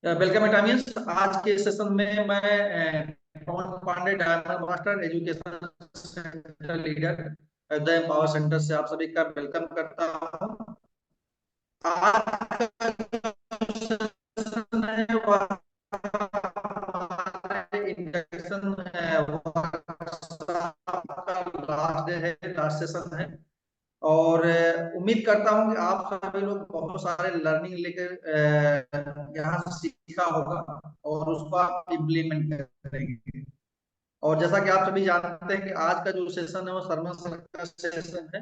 Welcome इटामियंस। आज के session में मैं Pawan Pandey, diamond master education centre leader the power centre से आप सभी का वेलकम करता हूं। आज का जो सेशन है वह इंडक्शन है, लास्ट डे है, लास्ट सेशन है। और उम्मीद करता हूं कि आप सभी लोग बहुत सारे लर्निंग लेकर यहाँ से सीखा होगा और उसको आप इम्प्लीमेंट करेंगे। और जैसा कि आप सभी जानते हैं कि आज का जो सेशन है वो सरमन सर का सेशन है,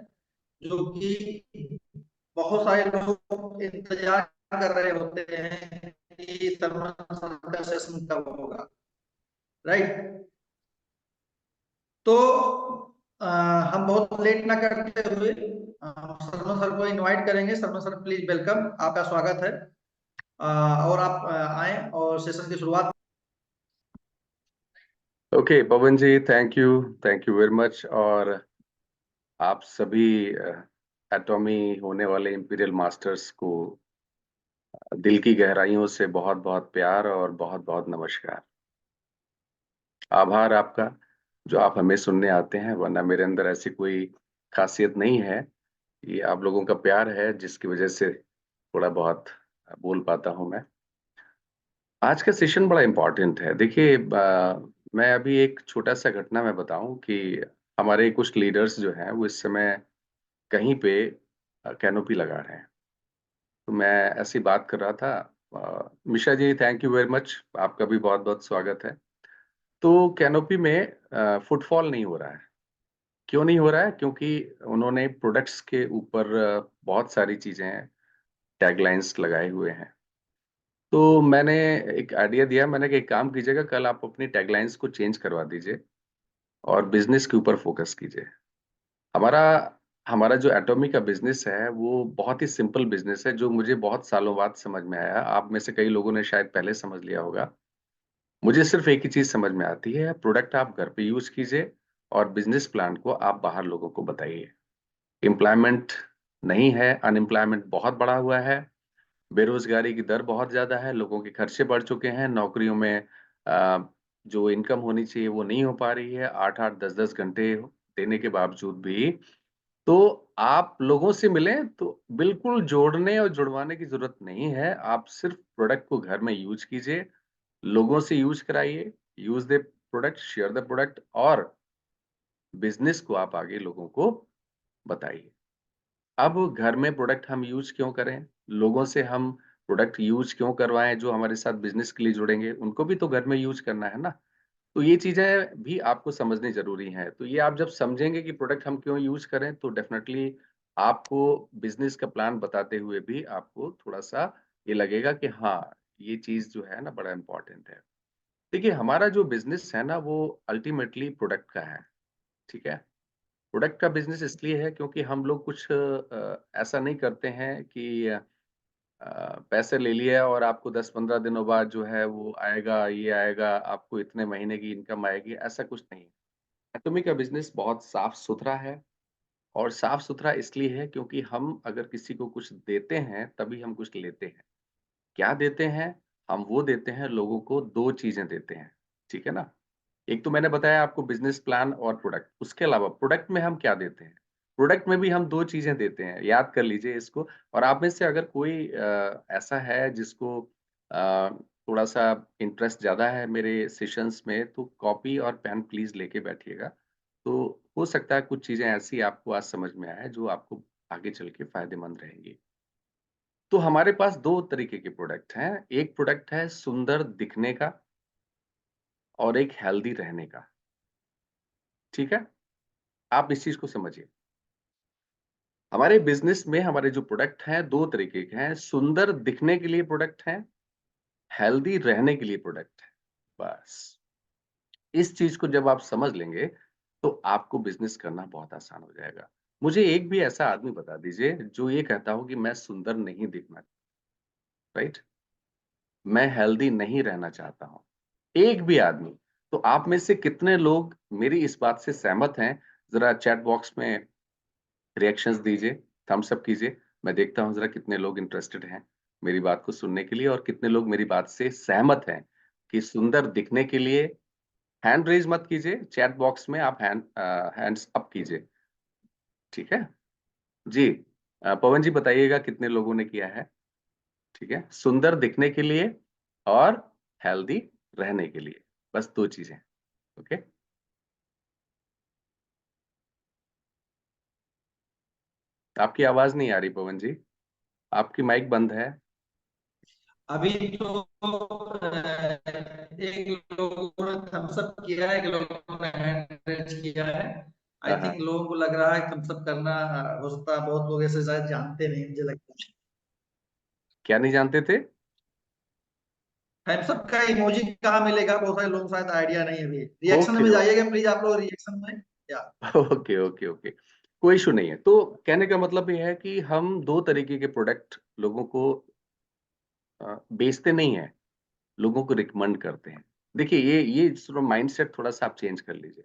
जो कि बहुत सारे लोग इंतजार कर रहे होते हैं कि सरमन सर का सेशन कब होगा, राइट। तो हम बहुत लेट ना करते हुए शर्मा सर को इनवाइट करेंगे। शर्मा सर प्लीज वेलकम, आपका स्वागत है। और आप आए और सेशन की शुरुआत। Okay Pawan ji, thank you very much. और आप सभी एटॉमी होने वाले इंपीरियल मास्टर्स को दिल की गहराइयों से बहुत बहुत प्यार और बहुत बहुत नमस्कार। आभार आपका जो आप हमें सुनने आते हैं, वरना मेरे अंदर ऐसी कोई खासियत नहीं है। ये आप लोगों का प्यार है जिसकी वजह से थोड़ा बहुत बोल पाता हूं मैं। आज का सेशन बड़ा इम्पोर्टेंट है। देखिए, मैं अभी एक छोटा सा घटना मैं बताऊं कि हमारे कुछ लीडर्स जो हैं वो इस समय कहीं पे कैनोपी लगा रहे हैं। तो मैं ऐसी बात कर रहा था। Mishra ji, thank you very much, आपका भी बहुत बहुत स्वागत है। तो कैनोपी में फुटफॉल नहीं हो रहा है। क्यों नहीं हो रहा है? क्योंकि उन्होंने प्रोडक्ट्स के ऊपर बहुत सारी चीजें टैगलाइंस लगाए हुए हैं। तो मैंने एक आइडिया दिया, मैंने कहा एक काम कीजिएगा, कल आप अपनी टैगलाइंस को चेंज करवा दीजिए और बिजनेस के ऊपर फोकस कीजिए। हमारा हमारा जो एटॉमी का बिजनेस है वो बहुत ही सिंपल बिजनेस है, जो मुझे बहुत सालों बाद समझ में आया। आप में से कई लोगों ने शायद पहले समझ लिया होगा। मुझे सिर्फ एक ही चीज समझ में आती है, प्रोडक्ट आप घर पे यूज कीजिए और बिजनेस प्लान को आप बाहर लोगों को बताइए। एम्प्लॉयमेंट नहीं है, अनएम्प्लॉयमेंट बहुत बढ़ा हुआ है, बेरोजगारी की दर बहुत ज्यादा है, लोगों के खर्चे बढ़ चुके हैं, नौकरियों में जो इनकम होनी चाहिए वो नहीं हो पा रही है, 8-8 10-10 घंटे देने के बावजूद भी। तो आप लोगों से मिलें तो बिल्कुल जोड़ने और जुड़वाने की जरूरत नहीं है। आप सिर्फ प्रोडक्ट को घर में यूज कीजिए, लोगों से यूज कराइए, use the product, share the product, और बिजनेस को आप आगे लोगों को बताइए। अब घर में प्रोडक्ट हम यूज क्यों करें? लोगों से हम प्रोडक्ट यूज क्यों करवाएं? जो हमारे साथ बिजनेस के लिए जुड़ेंगे उनको भी तो घर में यूज करना है ना। तो ये चीजें भी आपको समझनी जरूरी है। तो ये आप जब समझेंगे कि प्रोडक्ट हम क्यों यूज करें, तो डेफिनेटली आपको बिजनेस का प्लान बताते हुए भी आपको थोड़ा सा ये लगेगा कि हाँ, ये चीज जो है ना बड़ा इंपॉर्टेंट है। देखिए, हमारा जो बिजनेस है ना वो अल्टीमेटली प्रोडक्ट का है। ठीक है। प्रोडक्ट का बिजनेस इसलिए है क्योंकि हम लोग कुछ ऐसा नहीं करते हैं कि पैसे ले लिए और आपको 10-15 दिनों बाद जो है वो आएगा, ये आएगा, आपको इतने महीने की इनकम आएगी, ऐसा कुछ नहीं। एटॉमी का बिजनेस बहुत साफ सुथरा है। और साफ सुथरा इसलिए है क्योंकि हम अगर किसी को कुछ देते हैं तभी हम कुछ लेते हैं। क्या देते हैं? हम वो देते हैं, लोगों को दो चीजें देते हैं। ठीक है ना। एक तो मैंने बताया आपको बिजनेस प्लान और प्रोडक्ट। उसके अलावा प्रोडक्ट में हम क्या देते हैं? प्रोडक्ट में भी हम दो चीजें देते हैं, याद कर लीजिए इसको। और आप में से अगर कोई ऐसा है जिसको अ, थोड़ा सा इंटरेस्ट ज्यादा है मेरे सेशंस में, तो कॉपी और पेन प्लीज लेके बैठिएगा। तो हो सकता है कुछ चीजें ऐसी आपको आज समझ में आए जो आपको आगे चल के फायदेमंद रहेंगी। तो हमारे पास दो तरीके के प्रोडक्ट हैं। एक प्रोडक्ट है सुंदर दिखने का और एक हेल्दी रहने का। ठीक है। आप इस चीज को समझिए। हमारे बिजनेस में हमारे जो प्रोडक्ट हैं दो तरीके के हैं। सुंदर दिखने के लिए प्रोडक्ट हैं, हेल्दी रहने के लिए प्रोडक्ट है। बस इस चीज को जब आप समझ लेंगे तो आपको बिजनेस करना बहुत आसान हो जाएगा। मुझे एक भी ऐसा आदमी बता दीजिए जो ये कहता हो कि मैं सुंदर नहीं दिखना, राइट, मैं हेल्दी नहीं रहना चाहता हूं। एक भी आदमी। तो आप में से कितने लोग मेरी इस बात से सहमत हैं? जरा चैट बॉक्स में रिएक्शंस दीजिए, थम्स अप कीजिए। मैं देखता हूं जरा कितने लोग इंटरेस्टेड हैं। मेरी बात को सुनने के लिए, और कितने लोग मेरी बात से सहमत हैं कि सुंदर दिखने के लिए हैंड रेज मत कीजिए, चैट बॉक्स में आप हैंड्स अप कीजिए। ठीक है जी। पवन जी बताइएगा कितने लोगों ने किया है। ठीक है, सुंदर दिखने के लिए और हेल्दी रहने के लिए, बस दो चीजें। ओके। आपकी आवाज नहीं आ रही पवन जी, आपकी माइक बंद है। अभी तो एक लोगों ने थम्स अप किया है, एक लोगों ने हैंड रेज किया है। आई हाँ हाँ। थिंक लोगों को लग रहा है थम्स अप करना हो सकता है, बहुत लोग ऐसे शायद जानते नहीं, मुझे लगता है। क्या नहीं जानते थे? थम्स अप का इमोजी कहाँ मिलेगा, बहुत सारे लोग शायद आइडिया नहीं है अभी। रिएक्शन ओके में ओके। जाइएगा प्लीज, आप लोग रिएक्शन में। या ओके ओके ओके, कोई इशू नहीं है। तो कहने का मतलब ये है कि हम दो तरीके के प्रोडक्ट लोगों को बेचते नहीं है, लोगों को रिकमेंड करते हैं। देखिए ये माइंडसेट थोड़ा सा आप चेंज कर लीजिए।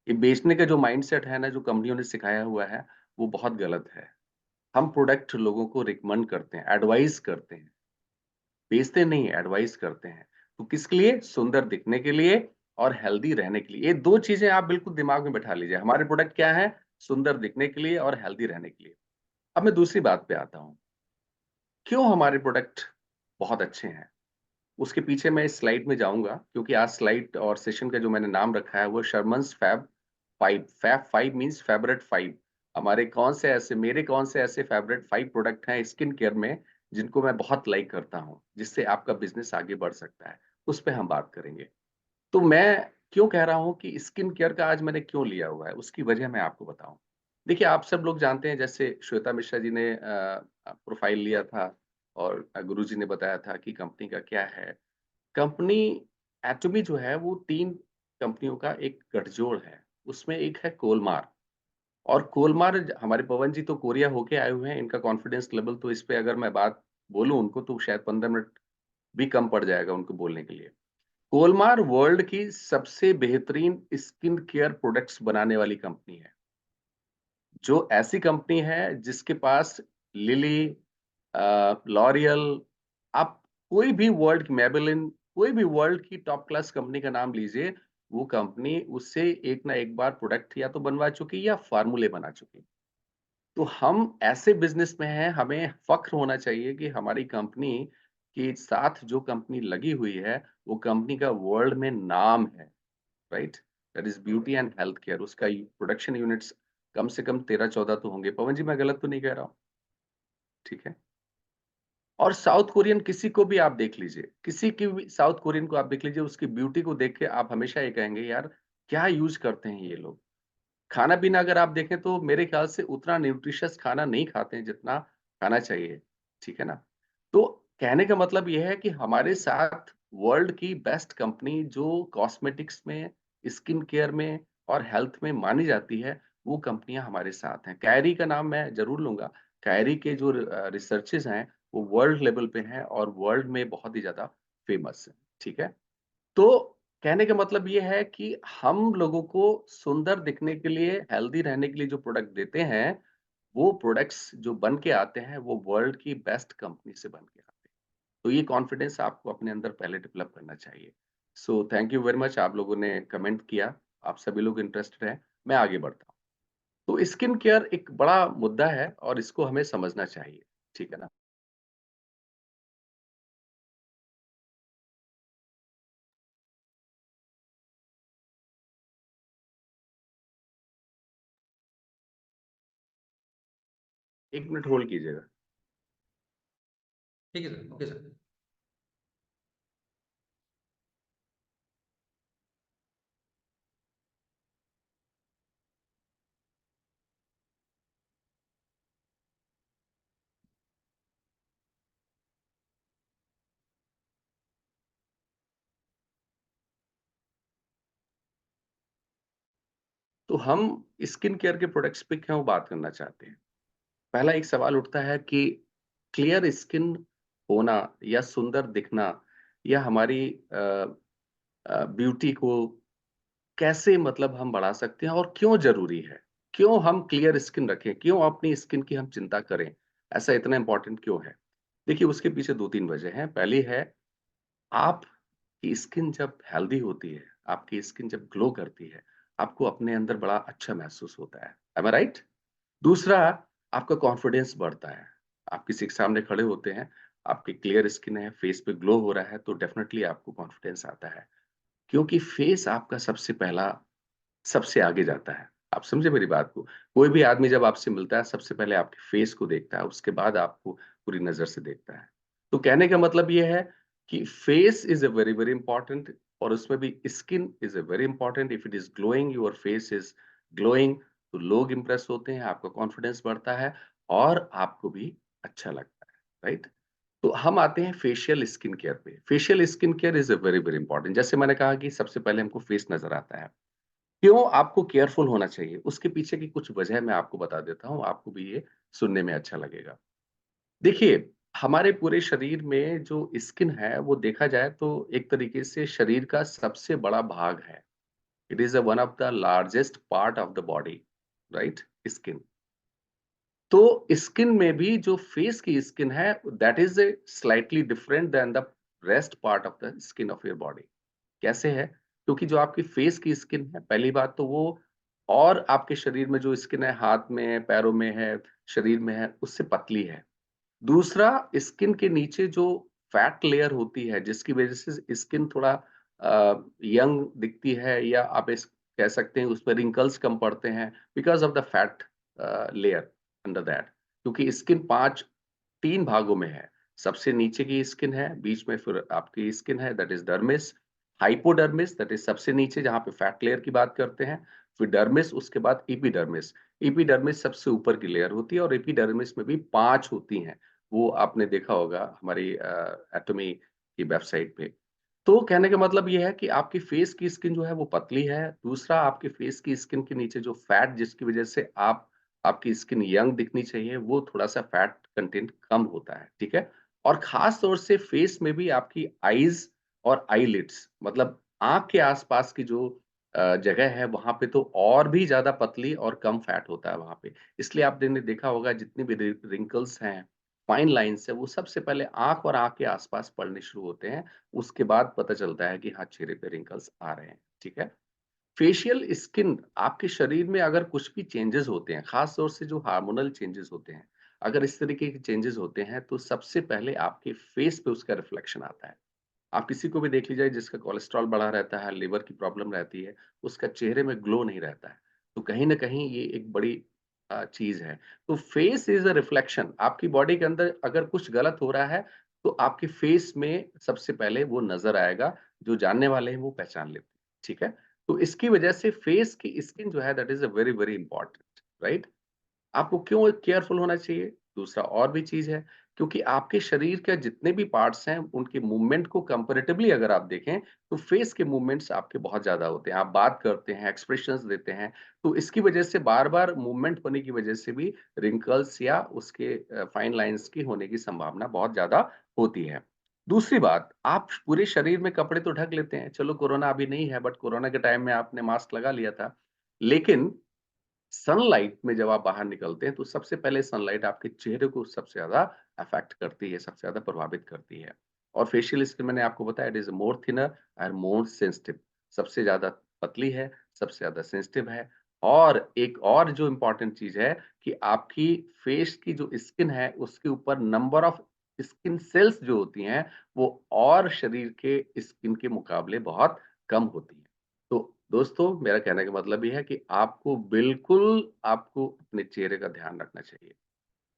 ये बेचने का जो माइंडसेट है ना, जो कंपनियों ने सिखाया हुआ है, वो बहुत गलत है। हम प्रोडक्ट लोगों को रिकमेंड करते हैं, एडवाइस करते हैं, बेचते नहीं, एडवाइस करते हैं। तो किसके लिए? सुंदर दिखने के लिए और हेल्दी रहने के लिए। ये दो चीजें आप बिल्कुल दिमाग में बैठा लीजिए। हमारे प्रोडक्ट क्या है? सुंदर दिखने के लिए और हेल्दी रहने के लिए। अब मैं दूसरी बात पे आता हूँ, क्यों हमारे प्रोडक्ट बहुत अच्छे हैं। उसके पीछे मैं इस स्लाइड में जाऊंगा, क्योंकि आज स्लाइड और सेशन का जो मैंने नाम रखा है वो Sharman's fab five. Fab five means favourite five. हमारे कौन से ऐसे, मेरे कौन से ऐसे फेवरेट फाइव प्रोडक्ट हैं स्किन केयर में, जिनको मैं बहुत लाइक करता हूं, जिससे आपका बिजनेस आगे बढ़ सकता है। उस पर हम बात करेंगे। तो मैं क्यों कह रहा हूं कि स्किन केयर का आज मैंने क्यों लिया हुआ है, उसकी वजह मैं आपको बताऊं। देखिए, आप सब लोग जानते हैं, जैसे श्वेता मिश्रा जी ने प्रोफाइल लिया था और गुरु जी ने बताया था कि कंपनी का क्या है। कंपनी एटमी जो है वो तीन कंपनियों का एक गठजोड़ है। उसमें एक है कोलमार, और कोलमार हमारे पवन जी तो कोरिया होके आए हुए हैं। इनका कॉन्फिडेंस लेवल तो इस पे अगर मैं बात बोलूं उनको, तो शायद 15 मिनट भी कम पड़ जाएगा उनको बोलने के लिए। कोलमार वर्ल्ड की सबसे बेहतरीन स्किन केयर प्रोडक्ट्स बनाने वाली कंपनी है। जो ऐसी कंपनी है जिसके पास लिली, लॉरियल, आप कोई भी वर्ल्ड, मेबेलिन, कोई भी वर्ल्ड की टॉप क्लास कंपनी का नाम लीजिए, वो कंपनी उससे एक ना एक बार प्रोडक्ट या तो बनवा चुकी या फार्मूले बना चुकी। तो हम ऐसे बिजनेस में हैं, हमें फख्र होना चाहिए कि हमारी कंपनी के साथ जो कंपनी लगी हुई है, वो कंपनी का वर्ल्ड में नाम है। Right? That is beauty and health care. उसका प्रोडक्शन यूनिट्स कम से कम 13-14 तो होंगे। पवन जी, मैं गलत तो नहीं कह रहा हूँ? ठीक है। और साउथ कोरियन किसी को भी आप देख लीजिए, किसी की भी साउथ कोरियन को आप देख लीजिए, उसकी ब्यूटी को देख के आप हमेशा ये कहेंगे, यार क्या यूज करते हैं ये लोग। खाना पीना अगर आप देखें तो मेरे ख्याल से उतना न्यूट्रिशियस खाना नहीं खाते हैं जितना खाना चाहिए। ठीक है ना? तो कहने का मतलब यह है कि हमारे साथ वर्ल्ड की बेस्ट कंपनी जो कॉस्मेटिक्स में, स्किन केयर में और हेल्थ में मानी जाती है, वो कंपनियां हमारे साथ हैं। कैरी का नाम मैं जरूर लूंगा। कैरी के जो रिसर्चेज हैं वो वर्ल्ड लेवल पे हैं और वर्ल्ड में बहुत ही ज्यादा फेमस है। ठीक है। तो कहने का मतलब ये है कि हम लोगों को सुंदर दिखने के लिए, हेल्दी रहने के लिए जो प्रोडक्ट देते हैं, वो प्रोडक्ट्स जो बन के आते हैं वो वर्ल्ड की बेस्ट कंपनी से बन के आते हैं। तो ये कॉन्फिडेंस आपको अपने अंदर पहले डेवलप करना चाहिए। So thank you very much, आप लोगों ने कमेंट किया, आप सभी लोग इंटरेस्टेड हैं। मैं आगे बढ़ता हूँ। तो स्किन केयर एक बड़ा मुद्दा है और इसको हमें समझना चाहिए। ठीक है ना? एक मिनट होल्ड कीजिएगा। ठीक है सर, ओके सर। तो हम स्किन केयर के प्रोडक्ट्स पे क्यों बात करना चाहते हैं? पहला एक सवाल उठता है कि क्लियर स्किन होना या सुंदर दिखना या हमारी ब्यूटी को कैसे मतलब हम बढ़ा सकते हैं और क्यों जरूरी है? क्यों हम क्लियर स्किन रखें? क्यों अपनी स्किन की हम चिंता करें? ऐसा इतना इंपॉर्टेंट क्यों है? देखिए उसके पीछे 2-3 वजह हैं। पहली है, आपकी स्किन जब हेल्दी होती है, आपकी स्किन जब ग्लो करती है, आपको अपने अंदर बड़ा अच्छा महसूस होता है। एम आई राइट? दूसरा, आपका कॉन्फिडेंस बढ़ता है। आप किसी के सामने खड़े होते हैं, आपकी क्लियर स्किन है, फेस पे ग्लो हो रहा है, तो डेफिनिटली आपको कॉन्फिडेंस आता है। क्योंकि फेस आपका सबसे आगे जाता है। आप समझे मेरी बात को? कोई भी आदमी जब आपसे मिलता है, सबसे पहले आपके फेस को देखता है, उसके बाद आपको पूरी नज़र से देखता है। तो कहने का मतलब ये है कि face is a very, very important और उसमें भी skin is a very important. If it is glowing, your face is glowing, तो लोग इम्प्रेस होते हैं, आपका कॉन्फिडेंस बढ़ता है और आपको भी अच्छा लगता है, राइट? तो हम आते हैं फेशियल स्किन केयर पे। Facial skin care is a very, very important. जैसे मैंने कहा कि सबसे पहले हमको फेस नज़र आता है। क्यों आपको केयरफुल होना चाहिए? उसके पीछे की कुछ वजह मैं आपको बता देता हूँ, आपको भी ये सुनने में अच्छा लगेगा। देखिए, हमारे पूरे शरीर में जो स्किन है, वो देखा जाए तो एक तरीके से शरीर का सबसे बड़ा भाग है। It is one of the largest part of the body, right? Skin. तो स्किन में भी जो फेस की स्किन है, that is slightly different than the rest part of the skin of your body. कैसे है? क्योंकि जो आपकी फेस की स्किन है, पहली बात तो वो और आपके शरीर में जो स्किन है, हाथ में है, पैरों में है, शरीर में है, उससे पतली है। दूसरा, स्किन के नीचे जो फैट लेयर होती है, जिसकी वजह से स्किन थोड़ा यंग दिखती है या आप इस कह सकते हैं उसपे रिंकल्स कम पड़ते हैं because of the fat layer under that. क्योंकि स्किन 3 भागों में है। सबसे नीचे की स्किन है, बीच में फिर आपकी स्किन है that is dermis, hypodermis that is सबसे नीचे जहाँ पे फैट लेयर की बात करते हैं, फिर डर्मिस उसके बाद एपिडर्मिस। एपिडर्मिस सबसे ऊपर की लेयर होती है और एपिडर्मिस में भी 5 होती हैं। वो आपने देखा होगा हमारी एटॉमी की वेबसाइट पे। तो कहने का मतलब ये है कि आपकी फेस की स्किन जो है वो पतली है। दूसरा आपके फेस की स्किन के नीचे जो फैट जिसकी वज़ह से आपकी स्किन यंग दिखनी चाहिए, वो थोड़ा-सा फैट कंटेंट कम होता है, ठीक है? और ख़ास तौर से फेस में भी आपकी आईज़ और आईलिड्स मतलब आँख के आस-पास की जो जगह है वहाँ पे तो और भी ज़्यादा पतली और कम फैट होता है वहाँ पे। इसलिए आपने देखा होगा जितनी भी रिंकल्स हैं, फाइन लाइन्स है, वो सबसे पहले आँख और आँख के आस-पास पड़ने शुरू होते हैं। उसके बाद पता चलता है कि हाँ, चेहरे पे रिंकल्स आ रहे हैं, ठीक है? फेशियल स्किन आपके शरीर में अगर कुछ भी चेंजेज़ होते हैं, ख़ास तौर से जो हार्मोनल चेंजेज़ होते हैं, अगर इस तरीके के चेंजेज़ होते हैं, तो सबसे पहले आपके फेस पे उसका रिफ्लेक्शन आता है। आप किसी को भी देख लीजिए जिसका कोलेस्ट्रॉल बढ़ा रहता है, लिवर की प्रॉब्लम रहती है, उसका चेहरे में ग्लो नहीं रहता है। तो कहीं न कहीं ये एक बड़ी चीज़ है। तो फेस इज़ अ रिफ्लेक्शन आपकी बॉडी के अंदर अगर कुछ गलत हो रहा है, तो आपके फेस में सबसे पहले वो नज़र आएगा, जो जानने वाले हैं वो पहचान लेते हैं, ठीक है? तो इसकी वजह से फेस की स्किन जो है that is a very, very important, right? आपको क्यों केयरफुल होना चाहिए? दूसरा और भी चीज़ है, क्योंकि आपके शरीर के जितने भी पार्ट्स हैं, उनके मूवमेंट को कंपैरेटिवली अगर आप देखें, तो फेस के मूवमेंट्स आपके बहुत ज़्यादा होते हैं। आप बात करते हैं, एक्सप्रेशंस देते हैं, तो इसकी वजह से बार-बार मूवमेंट होने की वजह से भी रिंकल्स या उसके फाइन लाइन्स की होने की संभावना बहुत ज़्यादा होती है। दूसरी बात, आप पूरे शरीर में कपड़े तो ढक लेते हैं, चलो कोरोना अभी नहीं है, बट कोरोना के टाइम में आपने मास्क लगा लिया था। लेकिन सनलाइट में जब आप बाहर निकलते हैं, तो सबसे पहले सनलाइट आपके चेहरे को सबसे ज़्यादा अफ़ेक्ट करती है, सबसे ज़्यादा प्रभावित करती है। और फेशियल स्किन मैंने आपको बताया it is more thinner and more sensitive सबसे ज़्यादा पतली है, सबसे ज़्यादा सेंसिटिव है। और एक और जो इम्पोर्टेंट चीज़ है कि आपकी फेस की जो स्किन है, उसके ऊपर नंबर ऑफ स्किन सेल्स जो होती हैं, वो और शरीर के स्किन के मुकाबले बहुत कम होती हैं। तो दोस्तों, मेरा कहने का मतलब ये है कि आपको अपने चेहरे का ध्यान रखना चाहिए।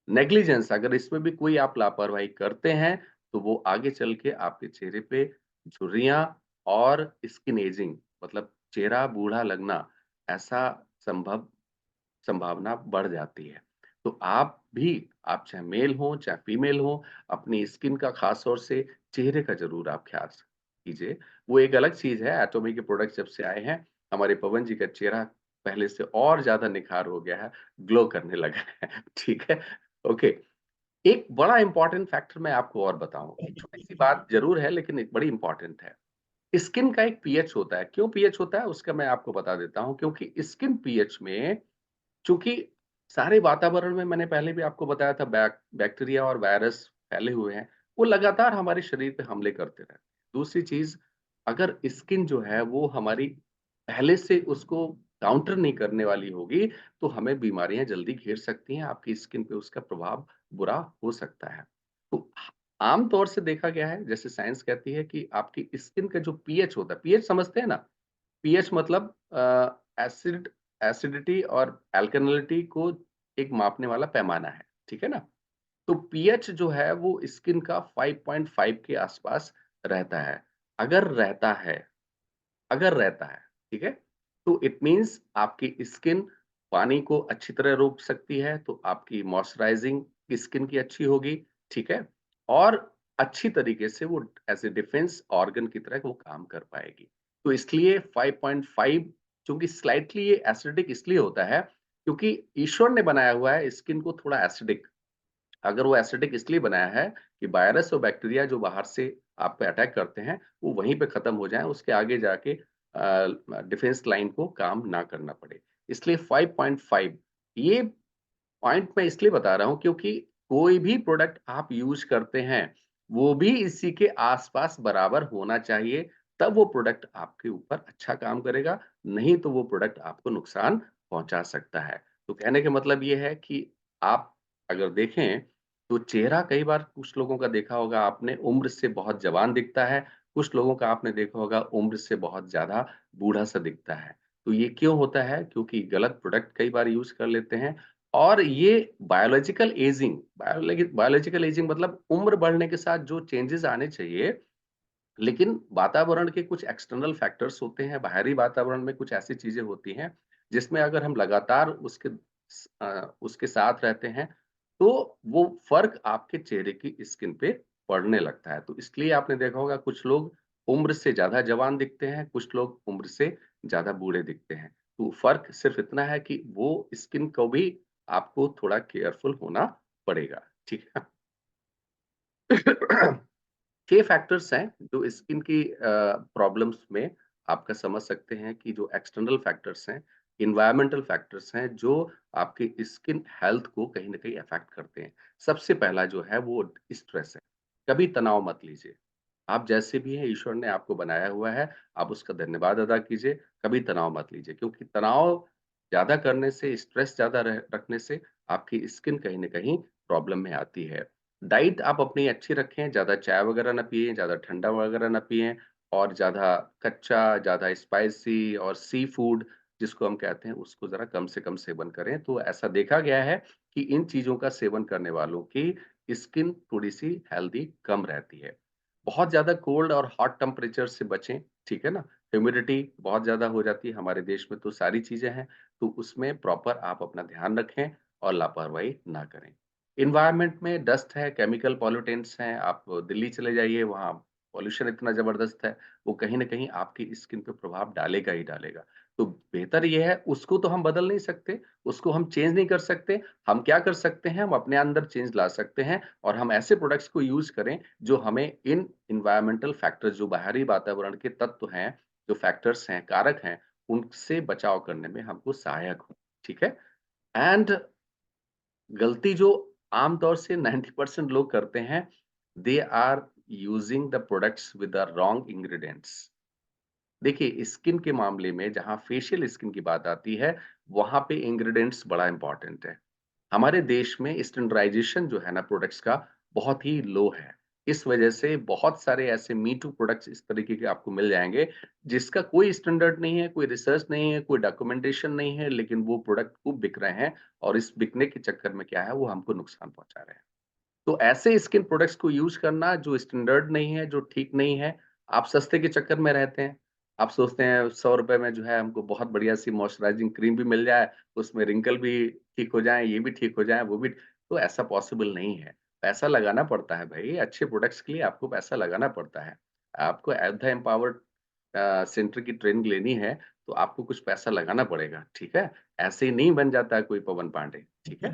नेग्लिजेंस अगर इसमें भी कोई आप लापरवाही करते हैं, तो वो आगे चल के आपके चेहरे पे झुर्रियाँ और स्किन एजिंग मतलब चेहरा बूढ़ा लगना, ऐसा संभव संभावना बढ़ जाती है। तो आप चाहे मेल हों, चाहे फीमेल हों, अपनी स्किन का ख़ास तौर से चेहरे का ज़रूर आप ख़्याल कीजिए। वो एक अलग चीज़ है, एटॉमी के प्रोडक्ट जब से आए हैं, हमारे पवन जी का चेहरा पहले से और ज़्यादा निखार हो गया है, ग्लो करने लगा है। ठीक है? ओके। एक बड़ा इम्पोर्टेंट फैक्टर मैं आपको और बताऊँ, एक छोटी-सी बात ज़रूर है लेकिन एक बड़ी इम्पोर्टेंट है। स्किन का एक पीएच होता है, क्यों पीएच होता है उसका मैं आपको बता देता हूँ, क्योंकि स्किन पीएच में चूँकि सारे वातावरण में मैंने पहले भी आपको बताया था बैक्टीरिया और वायरस फैले हुए हैं, वो लगातार हमारे शरीर पे हमले करते रहते हैं। दूसरी चीज़, अगर स्किन जो है वो हमारी पहले से उसको काउंटर नहीं करने वाली होगी, तो हमें बीमारियाँ जल्दी घेर सकती हैं, आपकी स्किन पे उसका प्रभाव बुरा हो सकता है। तो आम तौर से देखा गया है, जैसे साइंस कहती है कि आपकी स्किन का जो पीएच होता है, पीएच समझते हैं ना? पीएच मतलब एसिडिटी और अल्कलिनिटी को एक मापने वाला पैमाना है, ठीक है ना? तो पीएच जो है वो स्किन का 5.5 के आसपास रहता है। अगर रहता है अगर रहता है, ठीक है? तो इट मीन्स आपकी स्किन पानी को अच्छी तरह रोक सकती है, तो आपकी मॉइस्चराइजिंग स्किन की अच्छी होगी, ठीक है? और अच्छी तरीके से वो एज़ अ डिफेंस ऑर्गन की तरह वो काम कर पाएगी। तो इसलिए 5.5 चूँकि स्लाइटली ये एसिडिक इसलिए होता है, क्योंकि ईश्वर ने बनाया हुआ है स्किन को थोड़ा एसिडिक। अगर वो एसिडिक इसलिए बनाया है कि वायरस और बैक्टीरिया जो बाहर से आप पे अटैक करते हैं, वो वहीं पे खत्म हो जाएँ, उसके आगे जाके डिफेंस लाइन को काम ना करना पड़े। इसलिए 5.5 ये पॉइंट मैं इसलिए बता रहा हूँ क्योंकि कोई भी प्रोडक्ट आप यूज़ करते हैं, वो भी इसी के आस-पास बराबर होना चाहिए, तब वो प्रोडक्ट आपके ऊपर अच्छा काम करेगा, नहीं तो वो प्रोडक्ट आपको नुकसान पहुँचा सकता है। तो कहने का मतलब ये है कि आप अगर देखें, तो चेहरा कई बार कुछ लोगों का देखा होगा आपने उम्र से बहुत जवान दिखता है, कुछ लोगों का आपने देखा होगा उम्र से बहुत ज़्यादा बूढ़ा-सा दिखता है। तो ये क्यों होता है? क्योंकि गलत प्रोडक्ट कई बार यूज़ कर लेते हैं और ये बायोलॉजिकल एजिंग मतलब उम्र बढ़ने के साथ जो चेंजेज़ आने चाहिए, लेकिन वातावरण के कुछ एक्सटर्नल फैक्टर्स होते हैं, बाहरी वातावरण में कुछ ऐसी चीज़ें होती हैं, जिसमें अगर हम लगातार उसके साथ रहते हैं, तो वो फ़र्क आपके चेहरे की स्किन पे पड़ने लगता है। तो इसलिए आपने देखा होगा कुछ लोग उम्र से ज़्यादा जवान दिखते हैं, कुछ लोग उम्र से ज़्यादा बूढ़े दिखते हैं। तो फ़र्क सिर्फ़ इतना है कि वो स्किन को भी आपको थोड़ा केयरफुल होना पड़ेगा, ठीक है? 6 फैक्टर्स हैं जो स्किन की प्रॉब्लम्स में आपका समझ सकते हैं कि जो एक्सटर्नल फैक्टर्स हैं, एनवायरमेंटल फैक्टर्स हैं जो आपकी स्किन हेल्थ को कहीं न कहीं अफेक्ट करते हैं। सबसे पहला जो है वो स्ट्रेस है। कभी तनाव मत लीजिए। आप जैसे भी हैं ईश्वर ने आपको बनाया हुआ है, आप उसका धन्यवाद अदा कीजिए, कभी तनाव मत लीजिए क्योंकि तनाव ज़्यादा करने से, स्ट्रेस ज़्यादा रह रखने से आपकी स्किन कहीं न कहीं प्रॉब्लम में आती है। डाइट आप अपनी अच्छी रखें, ज़्यादा चाय वगैरह ना पिएँ, ज़्यादा ठंडा वगैरह ना पिएँ और ज़्यादा कच्चा, ज़्यादा स्पाइसी और सी फूड जिसको हम कहते हैं, उसको ज़रा कम से कम सेवन करें। तो ऐसा देखा गया है कि इन चीज़ों का सेवन करने वालों की स्किन थोड़ी-सी हेल्दी कम रहती है। बहुत ज़्यादा कोल्ड और हॉट टेम्परेचर से बचें, ठीक है ना? ह्यूमिडिटी बहुत ज़्यादा हो जाती है, हमारे देश में तो सारी चीज़ें हैं, तो उसमें प्रॉपर आप अपना ध्यान रखें और लापरवाही ना करें। एनवायरनमेंट में डस्ट है, केमिकल पॉल्यूटेंट्स हैं, आप दिल्ली चले जाइए, वहाँ पॉल्यूशन इतना ज़बरदस्त है, वो कहीं न कहीं आपकी स्किन पे प्रभाव डालेगा ही डालेगा। तो बेहतर ये है, उसको तो हम बदल नहीं सकते, उसको हम चेंज नहीं कर सकते, हम क्या कर सकते हैं, हम अपने अंदर चेंज ला सकते हैं और हम ऐसे प्रोडक्ट्स को यूज़ करें, जो हमें इन एनवायरमेंटल फैक्टर्स जो बाहरी वातावरण के तत्व हैं, जो फैक्टर्स हैं, कारक हैं, उनसे बचाव करने में हमको सहायक हों, ठीक है? एंड गलती जो आम तौर से 90% लोग करते हैं, they are using the products with the wrong ingredients. देखिए, स्किन के मामले में जहाँ फेशियल स्किन की बात आती है, वहाँ पे इंग्रीडिएंट्स बड़ा इम्पोर्टेंट है। हमारे देश में स्टैंडर्डाइज़ेशन जो है ना प्रोडक्ट्स का, बहुत ही लो है। इस वजह से बहुत सारे ऐसे मी टू प्रोडक्ट्स इस तरीके के आपको मिल जाएँगे, जिसका कोई स्टैंडर्ड नहीं है, कोई रिसर्च नहीं है, कोई डॉक्यूमेंटेशन नहीं है, लेकिन वो प्रोडक्ट खूब बिक रहे हैं और इस बिकने के चक्कर में क्या है, वो हमको नुकसान पहुँचा रहे हैं। तो ऐसे स्किन प्रोडक्ट्स को यूज़ करना जो स्टैंडर्ड नहीं है, जो ठीक नहीं है, आप सस्ते के चक्कर में रहते हैं। आप सोचते हैं ₹100 में जो है हमको बहुत बढ़िया-सी मॉइस्चराइजिंग क्रीम भी मिल जाए, उसमें रिंकल भी ठीक हो जाएँ, ये भी ठीक हो जाए, वो भी तो ऐसा पॉसिबल नहीं है। पैसा लगाना पड़ता है भई, अच्छे प्रोडक्ट्स के लिए आपको पैसा लगाना पड़ता है। आपको एट द एम्पावर्ड सेंटर की ट्रेनिंग लेनी है, तो आपको कुछ पैसा लगाना पड़ेगा, ठीक है? ऐसे ही नहीं बन जाता है कोई पवन पांडे, ठीक है?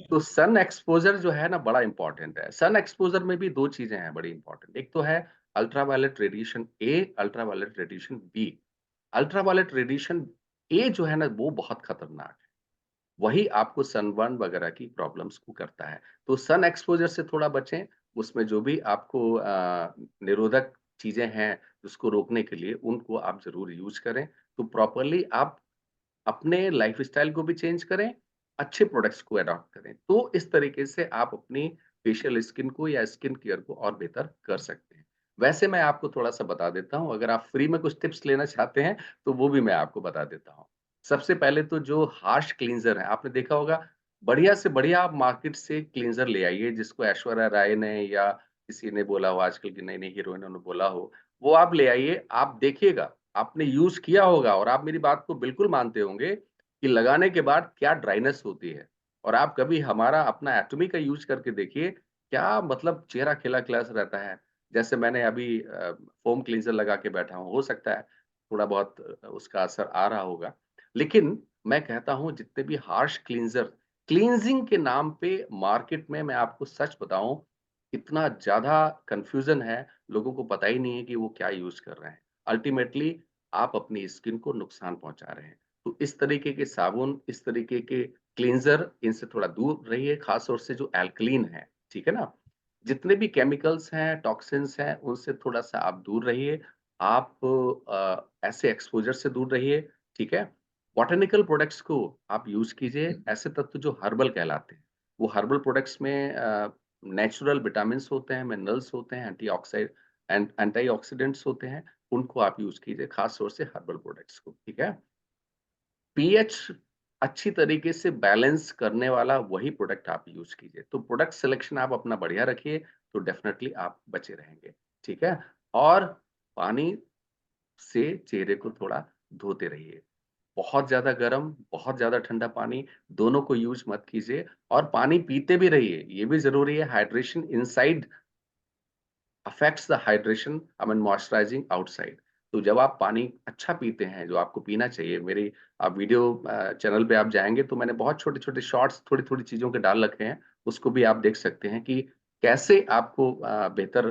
तो सन एक्सपोज़र जो है ना बड़ा इम्पोर्टेंट है। सन एक्सपोज़र में भी 2 चीज़ें हैं बड़ी इम्पोर्टेंट। एक तो है ultraviolet radiation A, ultraviolet radiation B. Ultraviolet radiation A जो है ना वो बहुत खतरनाक है। वही आपको सनबर्न वगैरह की प्रॉब्लम्स को करता है। तो सन एक्सपोज़र से थोड़ा बचें, उसमें जो भी आपको निरोधक चीजें हैं उसको रोकने के लिए, उनको आप जरूर यूज करें। तो प्रॉपरली आप अपने लाइफ़स्टाइल को भी चेंज करें, अच्छे प्रोडक्ट्स को अडॉप्ट करें। तो इस तरीके से आप अपनी फेशियल स्किन को या स्किन केयर को और बेहतर कर सकते हैं। वैसे मैं आपको थोड़ा-सा बता देता हूँ, अगर आप फ्री में कुछ टिप्स लेना चाहते हैं, तो वो भी मैं आपको बता देता हूँ। सबसे पहले तो जो हार्श क्लींज़र है, आपने देखा होगा, बढ़िया से बढ़िया आप मार्केट से क्लींज़र ले आइए, जिसको ऐश्वर्या राय ने या किसी ने बोला हो, आजकल की नई-नई हीरोइनों ने बोला हो, वो आप ले आइए, आप देखिएगा, आपने यूज़ किया होगा और आप मेरी बात को बिल्कुल मानते होंगे कि लगाने के बाद क्या ड्राइनेस होती है। और आप कभी हमारा अपना एटॉमी का यूज़ करके देखिए, क्या मतलब चेहरा खिला-खिला सा रहता है। जैसे मैंने अभी फ़ोम क्लींज़र लगा के बैठा हूँ, हो सकता है थोड़ा बहुत उसका असर आ रहा होगा। लेकिन मैं कहता हूँ जितने भी हार्श क्लींज़र, क्लींजिंग के नाम पे मार्केट में मैं आपको सच बताऊँ, इतना ज़्यादा कन्फ्यूज़न है, लोगों को पता ही नहीं है कि वो क्या यूज़ कर रहे हैं। अल्टीमेटली आप अपनी स्किन को नुकसान पहुँचा रहे हैं। तो इस तरीके के साबुन, इस तरीके के क्लींज़र, इनसे थोड़ा दूर रहिए, ख़ास तौर से जो अल्कलीन है, ठीक है ना? जितने भी केमिकल्स हैं, टॉक्सिन्स हैं, उनसे थोड़ा-सा आप दूर रहिए। आप ऐसे एक्सपोज़र से दूर रहिए, ठीक है? बॉटेनिकल प्रोडक्ट्स को आप यूज़ कीजिए, ऐसे तत्व जो हर्बल कहलाते हैं। वो हर्बल प्रोडक्ट्स में नेचुरल विटामिन्स होते हैं, मिनरल्स होते हैं, एंटीऑक्सीडेंट्स होते हैं, उनको आप यूज़ कीजिए, ख़ास तौर से हर्बल प्रोडक्ट्स को, ठीक है? पीएच अच्छी तरीके से बैलेंस करने वाला वही प्रोडक्ट आप यूज़ कीजिए। तो प्रोडक्ट सिलेक्शन आप अपना बढ़िया रखिए, तो डेफ़िनेटली आप बचे रहेंगे, ठीक है? और पानी से चेहरे को थोड़ा धोते रहिए। बहुत ज़्यादा गरम, बहुत ज़्यादा ठंडा पानी, दोनों को यूज़ मत कीजिए और पानी पीते भी रहिए, ये भी ज़रूरी है। Hydration inside affects the hydration I mean moisturising outside. तो जब आप पानी अच्छा पीते हैं, जो आपको पीना चाहिए, मेरी आप वीडियो चैनल पे आप जाएँगे तो मैंने बहुत छोटे-छोटे शॉर्ट्स थोड़ी-थोड़ी चीज़ों के डाल रखे हैं, उसको भी आप देख सकते हैं कि कैसे आपको बेहतर